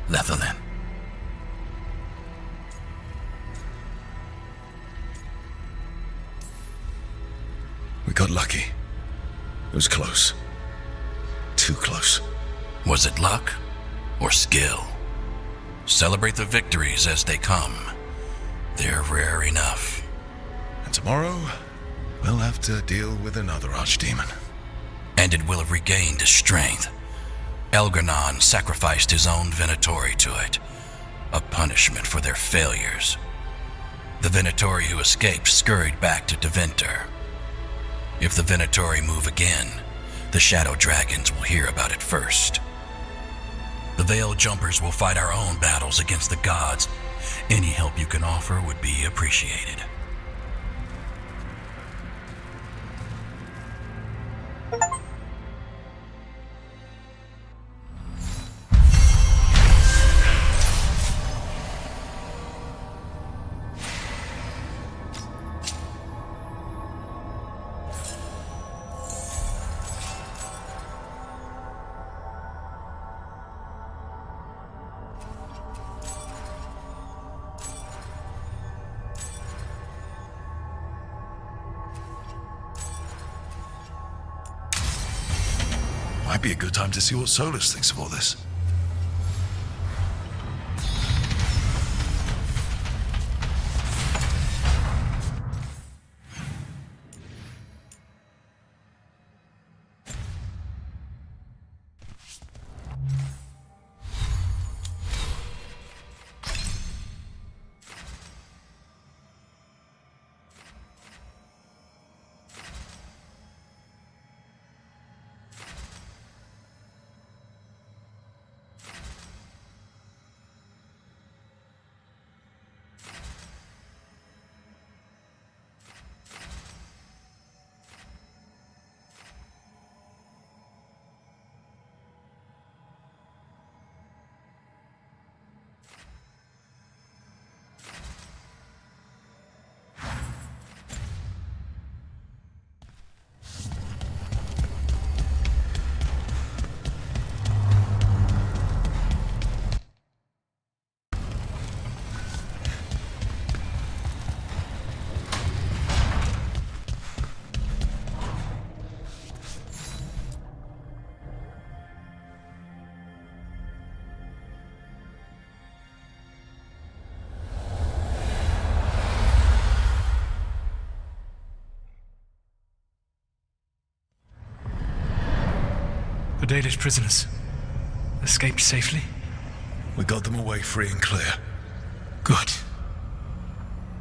Lethalin. We got lucky. It was close. Too close. Was it luck or skill? Celebrate the victories as they come. They're rare enough. And tomorrow, we'll have to deal with another archdemon. And it will have regained its strength. Elganon sacrificed his own Venatori to it, a punishment for their failures. The Venatori who escaped scurried back to Deventer. If the Venatori move again, the Shadow Dragons will hear about it first. The Veil Jumpers will fight our own battles against the gods. Any help you can offer would be appreciated. Might be a good time to see what Solus thinks of all this. The Dalish prisoners escaped safely? We got them away free and clear. Good.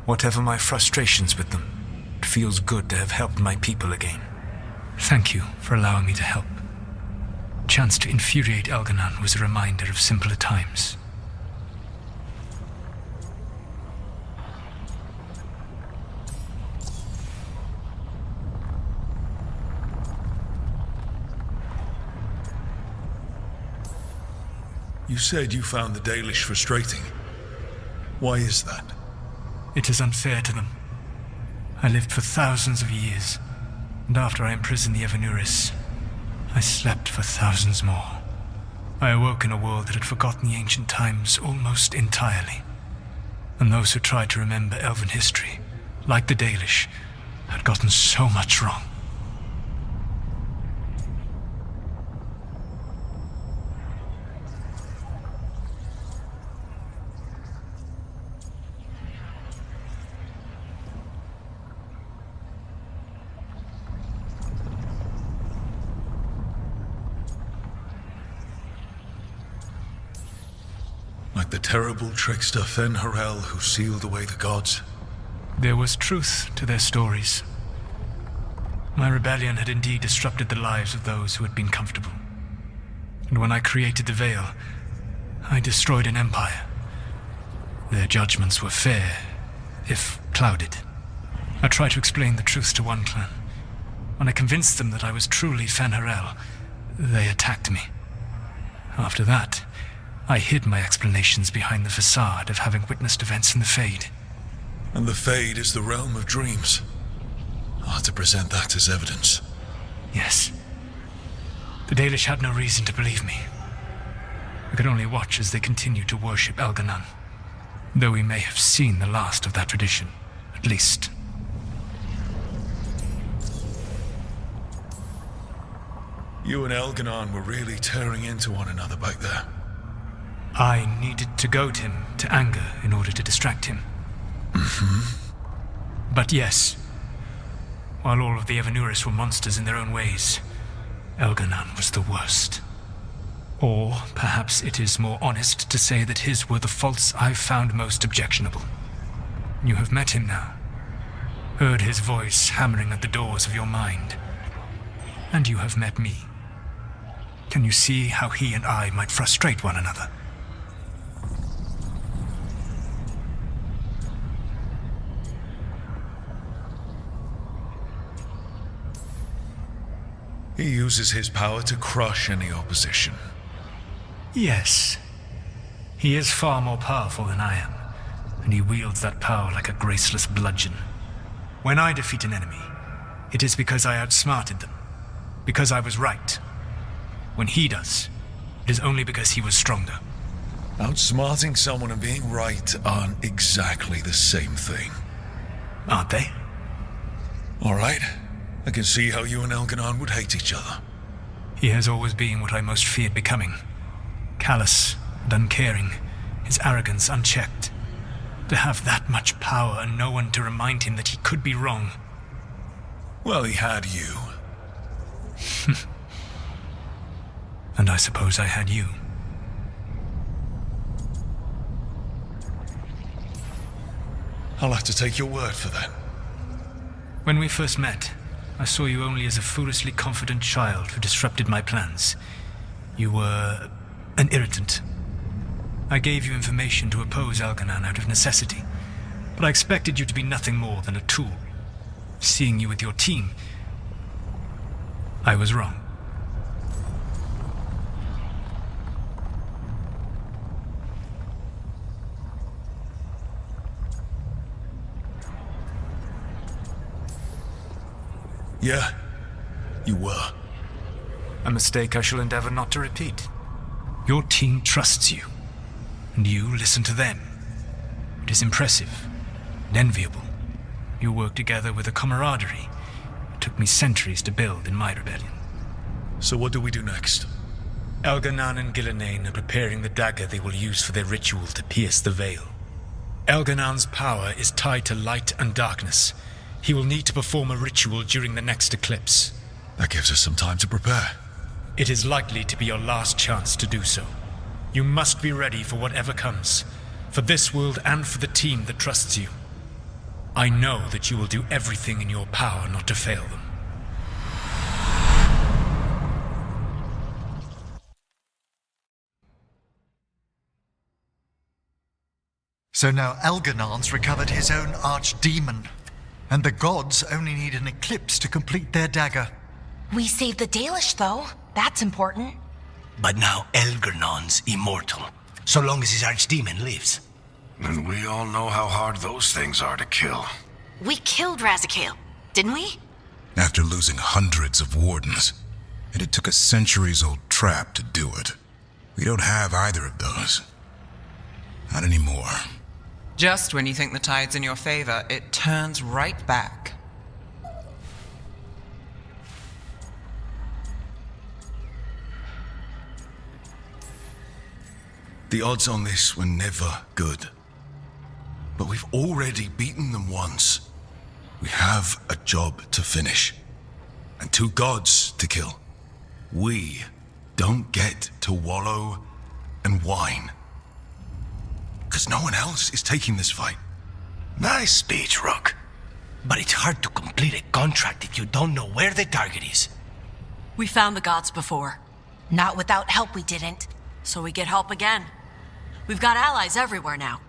Whatever my frustrations with them, it feels good to have helped my people again. Thank you for allowing me to help. Chance to infuriate Elganon was a reminder of simpler times. You said you found the Dalish frustrating. Why is that? It is unfair to them. I lived for thousands of years, and after I imprisoned the Evanuris, I slept for thousands more. I awoke in a world that had forgotten the ancient times almost entirely. And those who tried to remember elven history, like the Dalish, had gotten so much wrong. Like the terrible trickster Fen-Harel who sealed away the gods. There was truth to their stories. My rebellion had indeed disrupted the lives of those who had been comfortable. And when I created the Veil, I destroyed an empire. Their judgments were fair, if clouded. I tried to explain the truth to one clan. When I convinced them that I was truly Fen-Harel, they attacked me. After that, I hid my explanations behind the facade of having witnessed events in the Fade. And the Fade is the realm of dreams. Hard to present that as evidence. Yes. The Dalish had no reason to believe me. I could only watch as they continued to worship Elganon, though we may have seen the last of that tradition, at least. You and Elganon were really tearing into one another back there. I needed to goad him to anger in order to distract him. But yes, while all of the Evanuris were monsters in their own ways, Elganon was the worst. Or perhaps it is more honest to say that his were the faults I found most objectionable. You have met him now, heard his voice hammering at the doors of your mind, and you have met me. Can you see how he and I might frustrate one another? He uses his power to crush any opposition. Yes. He is far more powerful than I am, and he wields that power like a graceless bludgeon. When I defeat an enemy, it is because I outsmarted them, because I was right. When he does, it is only because he was stronger. Outsmarting someone and being right aren't exactly the same thing. Aren't they? All right. I can see how you and Elganon would hate each other. He has always been what I most feared becoming. Callous and uncaring, his arrogance unchecked. To have that much power and no one to remind him that he could be wrong. Well, he had you. And I suppose I had you. I'll have to take your word for that. When we first met, I saw you only as a foolishly confident child who disrupted my plans. You were an irritant. I gave you information to oppose Elganon out of necessity, but I expected you to be nothing more than a tool. Seeing you with your team, I was wrong. Yeah, you were. A mistake I shall endeavor not to repeat. Your team trusts you, and you listen to them. It is impressive and enviable. You work together with a camaraderie it took me centuries to build in my rebellion. So what do we do next? Elganon and Gillenane are preparing the dagger they will use for their ritual to pierce the veil. Elganon's power is tied to light and darkness. He will need to perform a ritual during the next eclipse. That gives us some time to prepare. It is likely to be your last chance to do so. You must be ready for whatever comes, for this world and for the team that trusts you. I know that you will do everything in your power not to fail them. So now Elganon's recovered his own archdemon, and the gods only need an eclipse to complete their dagger. We saved the Dalish, though. That's important. But now Elgernon's immortal, so long as his archdemon lives. And we all know how hard those things are to kill. We killed Razikale, didn't we? After losing hundreds of wardens. And it took a centuries-old trap to do it. We don't have either of those. Not anymore. Just when you think the tide's in your favor, it turns right back. The odds on this were never good. But we've already beaten them once. We have a job to finish. And 2 gods to kill. We don't get to wallow and whine. Because no one else is taking this fight. Nice speech, Rook. But it's hard to complete a contract if you don't know where the target is. We found the gods before. Not without help we didn't. So we get help again. We've got allies everywhere now.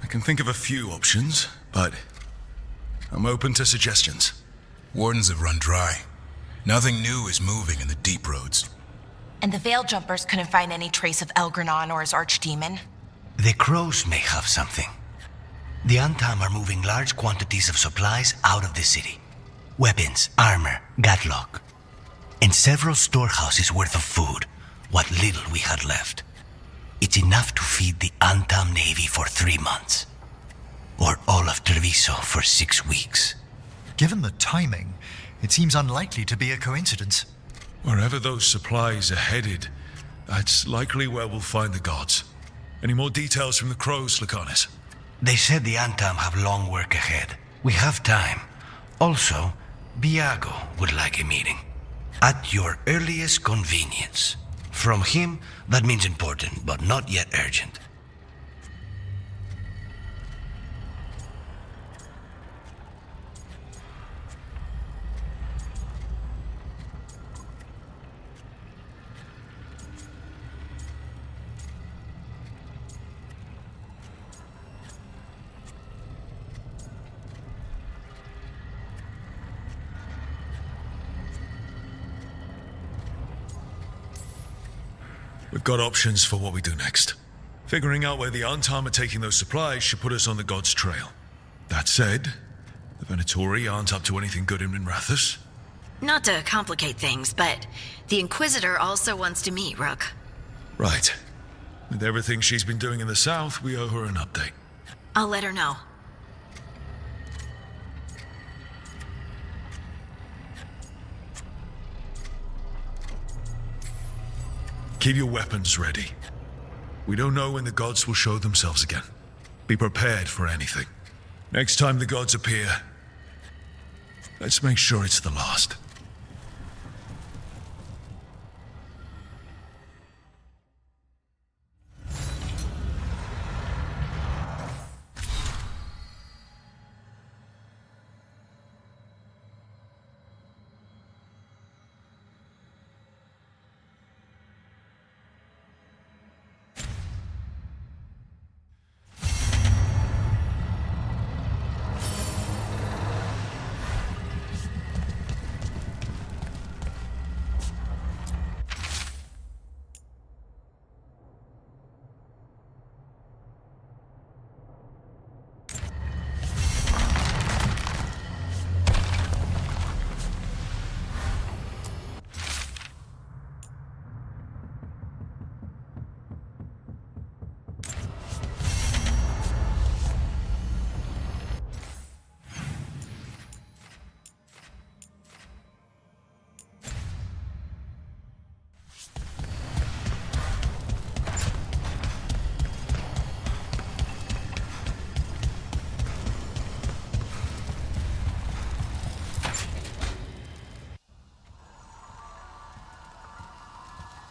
I can think of a few options, but I'm open to suggestions. Wardens have run dry. Nothing new is moving in the deep roads. And the Veil Jumpers couldn't find any trace of Elgernon or his archdemon? The crows may have something. The Antam are moving large quantities of supplies out of the city. Weapons, armor, gatlock. And several storehouses worth of food, what little we had left. It's enough to feed the Antam Navy for 3 months. Or all of Treviso for 6 weeks. Given the timing, it seems unlikely to be a coincidence. Wherever those supplies are headed, that's likely where we'll find the gods. Any more details from the crows, Lucanus? They said the Antam have long work ahead. We have time. Also, Biago would like a meeting. At your earliest convenience. From him, that means important, but not yet urgent. We've got options for what we do next. Figuring out where the Antam are taking those supplies should put us on the gods' trail. That said, the Venatori aren't up to anything good in Minrathous. Not to complicate things, but the Inquisitor also wants to meet Rook. Right. With everything she's been doing in the south, we owe her an update. I'll let her know. Keep your weapons ready. We don't know when the gods will show themselves again. Be prepared for anything. Next time the gods appear, let's make sure it's the last.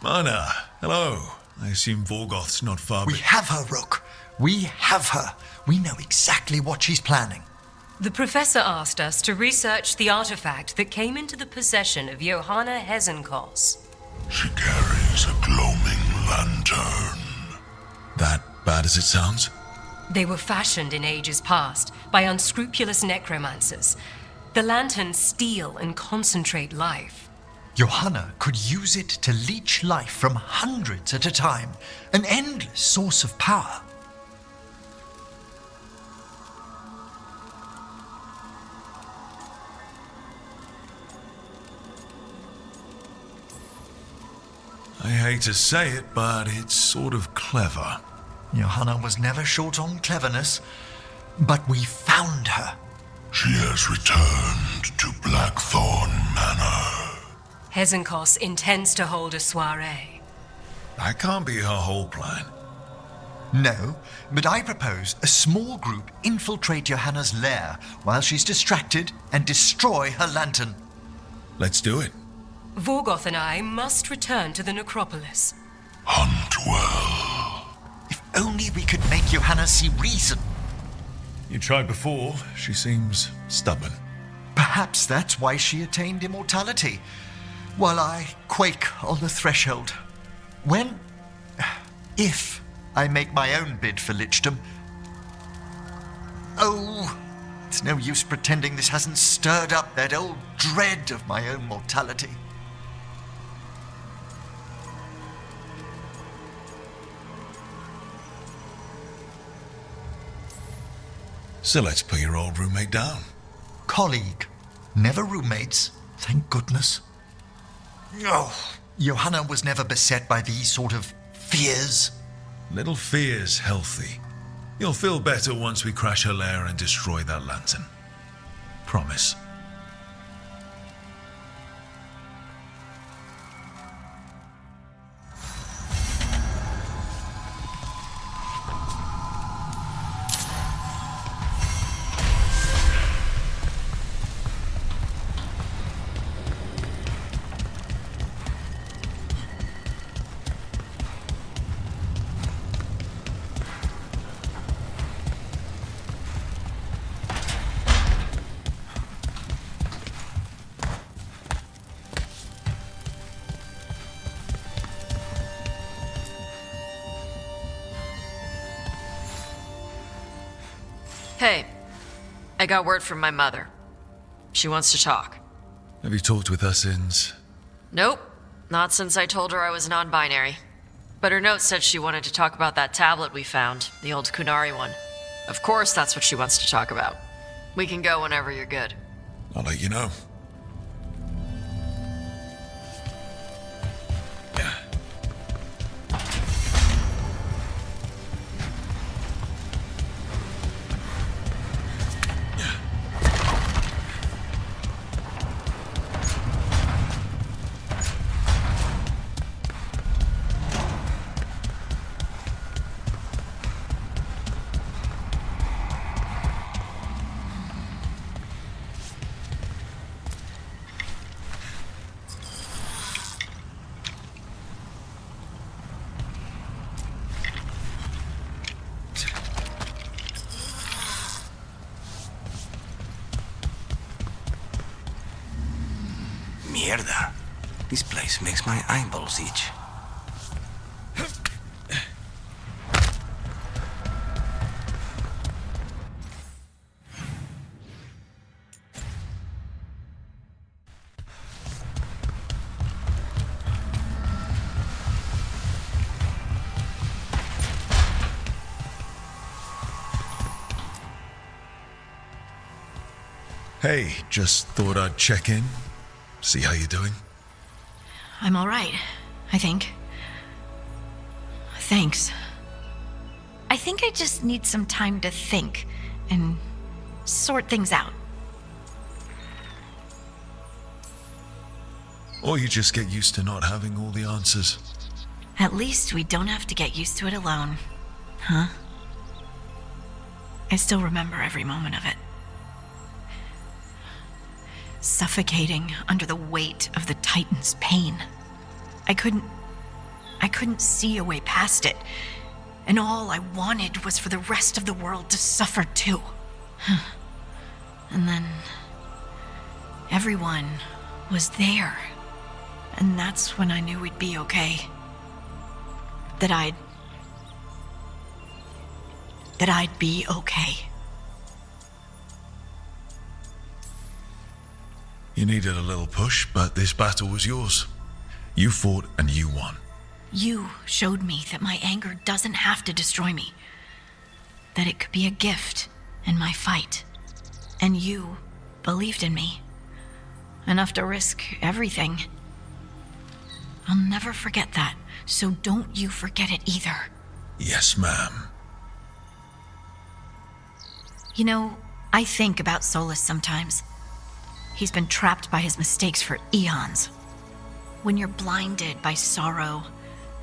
Mana, hello. I assume Vorgoth's not far. We have her, Rook. We have her. We know exactly what she's planning. The professor asked us to research the artifact that came into the possession of Johanna Hezenkos. She carries a gloaming lantern. That Bad as it sounds? They were fashioned in ages past by unscrupulous necromancers. The lanterns steal and concentrate life. Johanna could use it to leech life from hundreds at a time, an endless source of power. I hate to say it, but it's sort of clever. Johanna was never short on cleverness, but we found her. She has returned to Blackthorn Manor. Hezenkos intends to hold a soiree. That can't be her whole plan. No, but I propose a small group infiltrate Johanna's lair while she's distracted and destroy her lantern. Let's do it. Vorgoth and I must return to the necropolis. Hunt well. If only we could make Johanna see reason. You tried before. She seems stubborn. Perhaps that's why she attained immortality, while I quake on the threshold. If I make my own bid for lichdom. Oh, it's no use pretending this hasn't stirred up that old dread of my own mortality. So let's put your old roommate down. Colleague, never roommates, thank goodness. Oh, Johanna was never beset by these sort of fears. Little fear's healthy. You'll feel better once we crash her lair and destroy that lantern. Promise. Hey, I got word from my mother. She wants to talk. Have you talked with her since? Nope, not since I told her I was non-binary. But her note said she wanted to talk about that tablet we found, the old Kunari one. Of course that's what she wants to talk about. We can go whenever you're good. I'll let you know. Mierda. This place makes my eyeballs itch. Hey, just thought I'd check in. See how you're doing. I'm all right, I think. Thanks. I think I just need some time to think and sort things out. Or you just get used to not having all the answers. At least we don't have to get used to it alone. Huh? I still remember every moment of it. Suffocating under the weight of the Titan's pain. I couldn't see a way past it. And all I wanted was for the rest of the world to suffer too. And then everyone was there. And that's when I knew we'd be okay. That I'd that I'd be okay. You needed a little push, but this battle was yours. You fought and you won. You showed me that my anger doesn't have to destroy me. That it could be a gift in my fight. And you believed in me. Enough to risk everything. I'll never forget that, so don't you forget it either. Yes, ma'am. You know, I think about Solus sometimes. He's been trapped by his mistakes for eons. When you're blinded by sorrow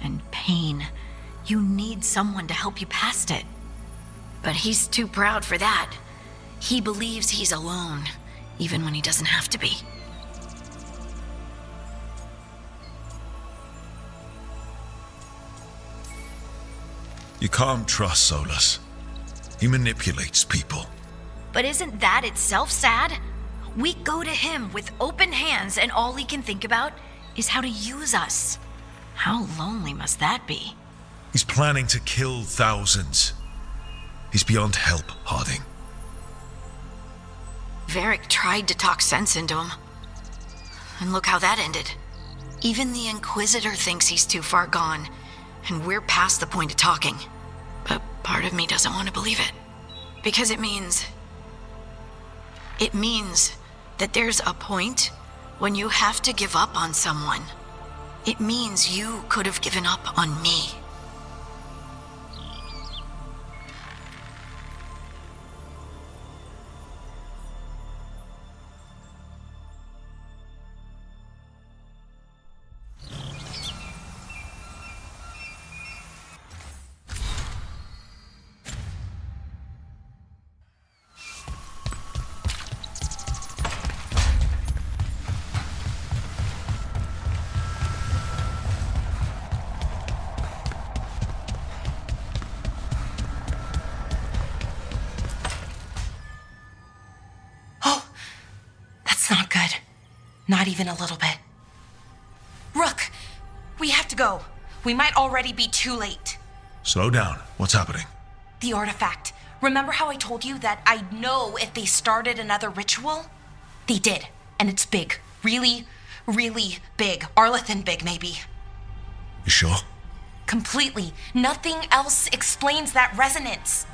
and pain, you need someone to help you past it. But he's too proud for that. He believes he's alone, even when he doesn't have to be. You can't trust Solus. He manipulates people. But isn't that itself sad? We go to him with open hands, and all he can think about is how to use us. How lonely must that be? He's planning to kill thousands. He's beyond help, Harding. Varric tried to talk sense into him. And look how that ended. Even the Inquisitor thinks he's too far gone, and we're past the point of talking. But part of me doesn't want to believe it. Because it means that there's a point when you have to give up on someone. It means you could have given up on me. Not good. Not even a little bit. Rook, we have to go. We might already be too late. Slow down. What's happening? The artifact. Remember how I told you that I'd know if they started another ritual? They did. And it's big. Really, really big. Arlethan big, maybe. You sure? Completely. Nothing else explains that resonance.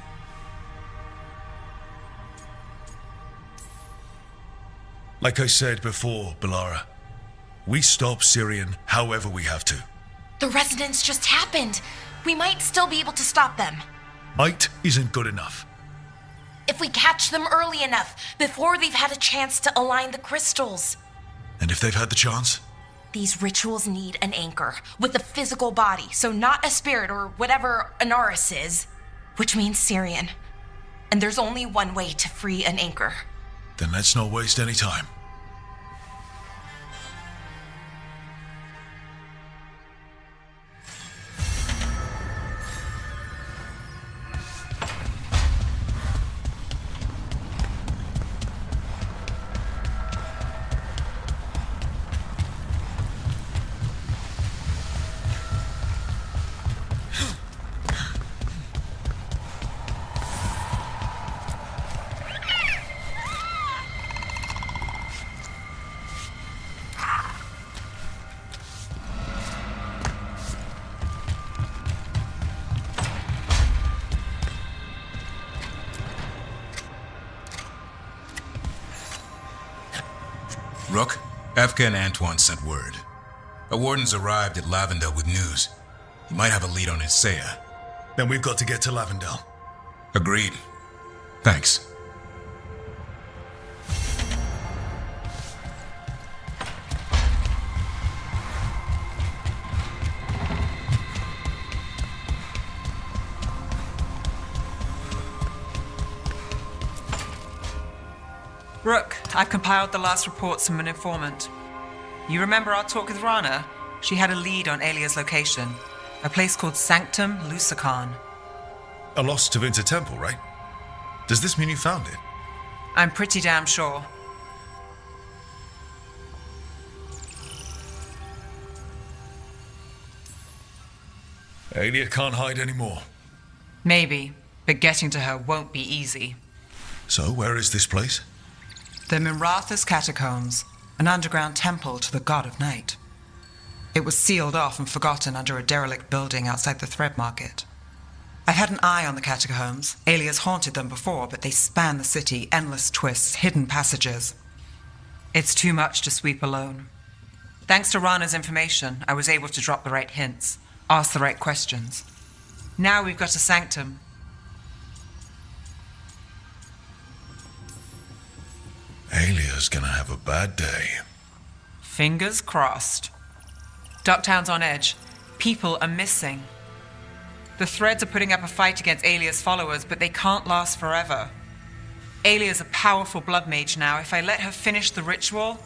Like I said before, Belara, we stop Syrian however we have to. The resonance just happened. We might still be able to stop them. Might isn't good enough. If we catch them early enough, before they've had a chance to align the crystals. And if they've had the chance? These rituals need an anchor with a physical body, so not a spirit or whatever Anaris is, which means Syrian. And there's only one way to free an anchor. Then let's not waste any time. Rook, Efka and Antoine sent word. A warden's arrived at Lavendel with news. He might have a lead on Isaiah. Then we've got to get to Lavendel. Agreed. Thanks. Rook, I've compiled the last reports from an informant. You remember our talk with Rana? She had a lead on Alia's location. A place called Sanctum Lusican. A lost Tevinter temple, right? Does this mean you found it? I'm pretty damn sure. Alia can't hide anymore. Maybe. but getting to her won't be easy. So, where is this place? The Mirathas Catacombs, an underground temple to the god of night. It was sealed off and forgotten under a derelict building outside the Thread Market. I've had an eye on the catacombs. Alias haunted them before, but they span the city, endless twists, hidden passages. It's too much to sweep alone. Thanks to Rana's information, I was able to drop the right hints, ask the right questions. Now we've got a sanctum. Alia's gonna have a bad day. Fingers crossed. Ducktown's on edge. People are missing. The Threads are putting up a fight against Alia's followers, but they can't last forever. Alia's a powerful blood mage now. If I let her finish the ritual,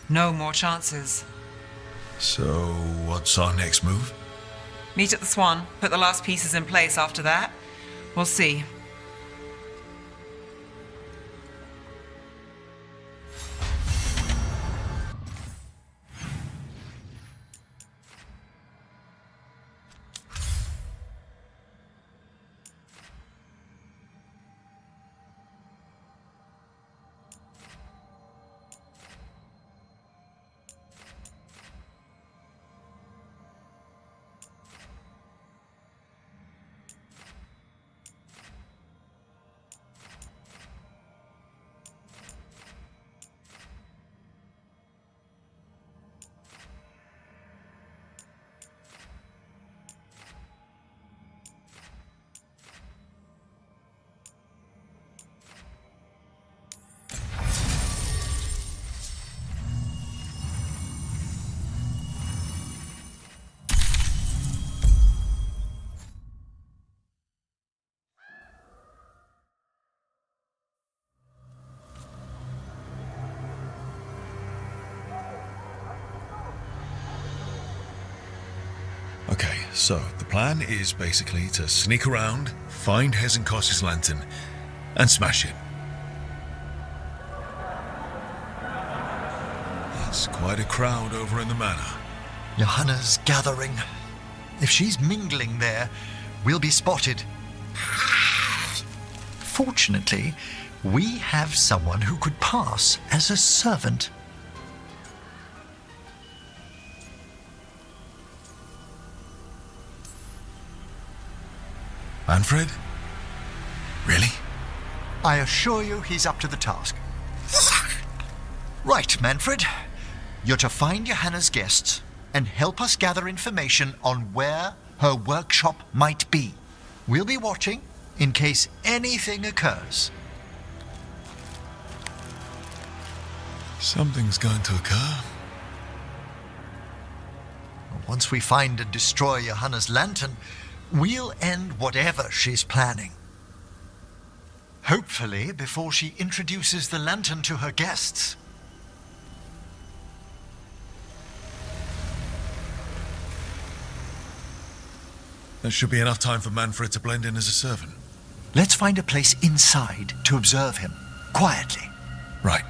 no more chances. So, what's our next move? Meet at the Swan, put the last pieces in place after that. We'll see. Okay, so the plan is basically to sneak around, find Hezenkos's lantern, and smash it. That's quite a crowd over in the manor. Johanna's gathering. If she's mingling there, we'll be spotted. Fortunately, we have someone who could pass as a servant. Manfred? Really? I assure you he's up to the task. Right, Manfred. You're to find Johanna's guests and help us gather information on where her workshop might be. We'll be watching in case anything occurs. Something's going to occur. Once we find and destroy Johanna's lantern, we'll end whatever she's planning. Hopefully before she introduces the lantern to her guests. There should be enough time for Manfred to blend in as a servant. Let's find a place inside to observe him, quietly. Right.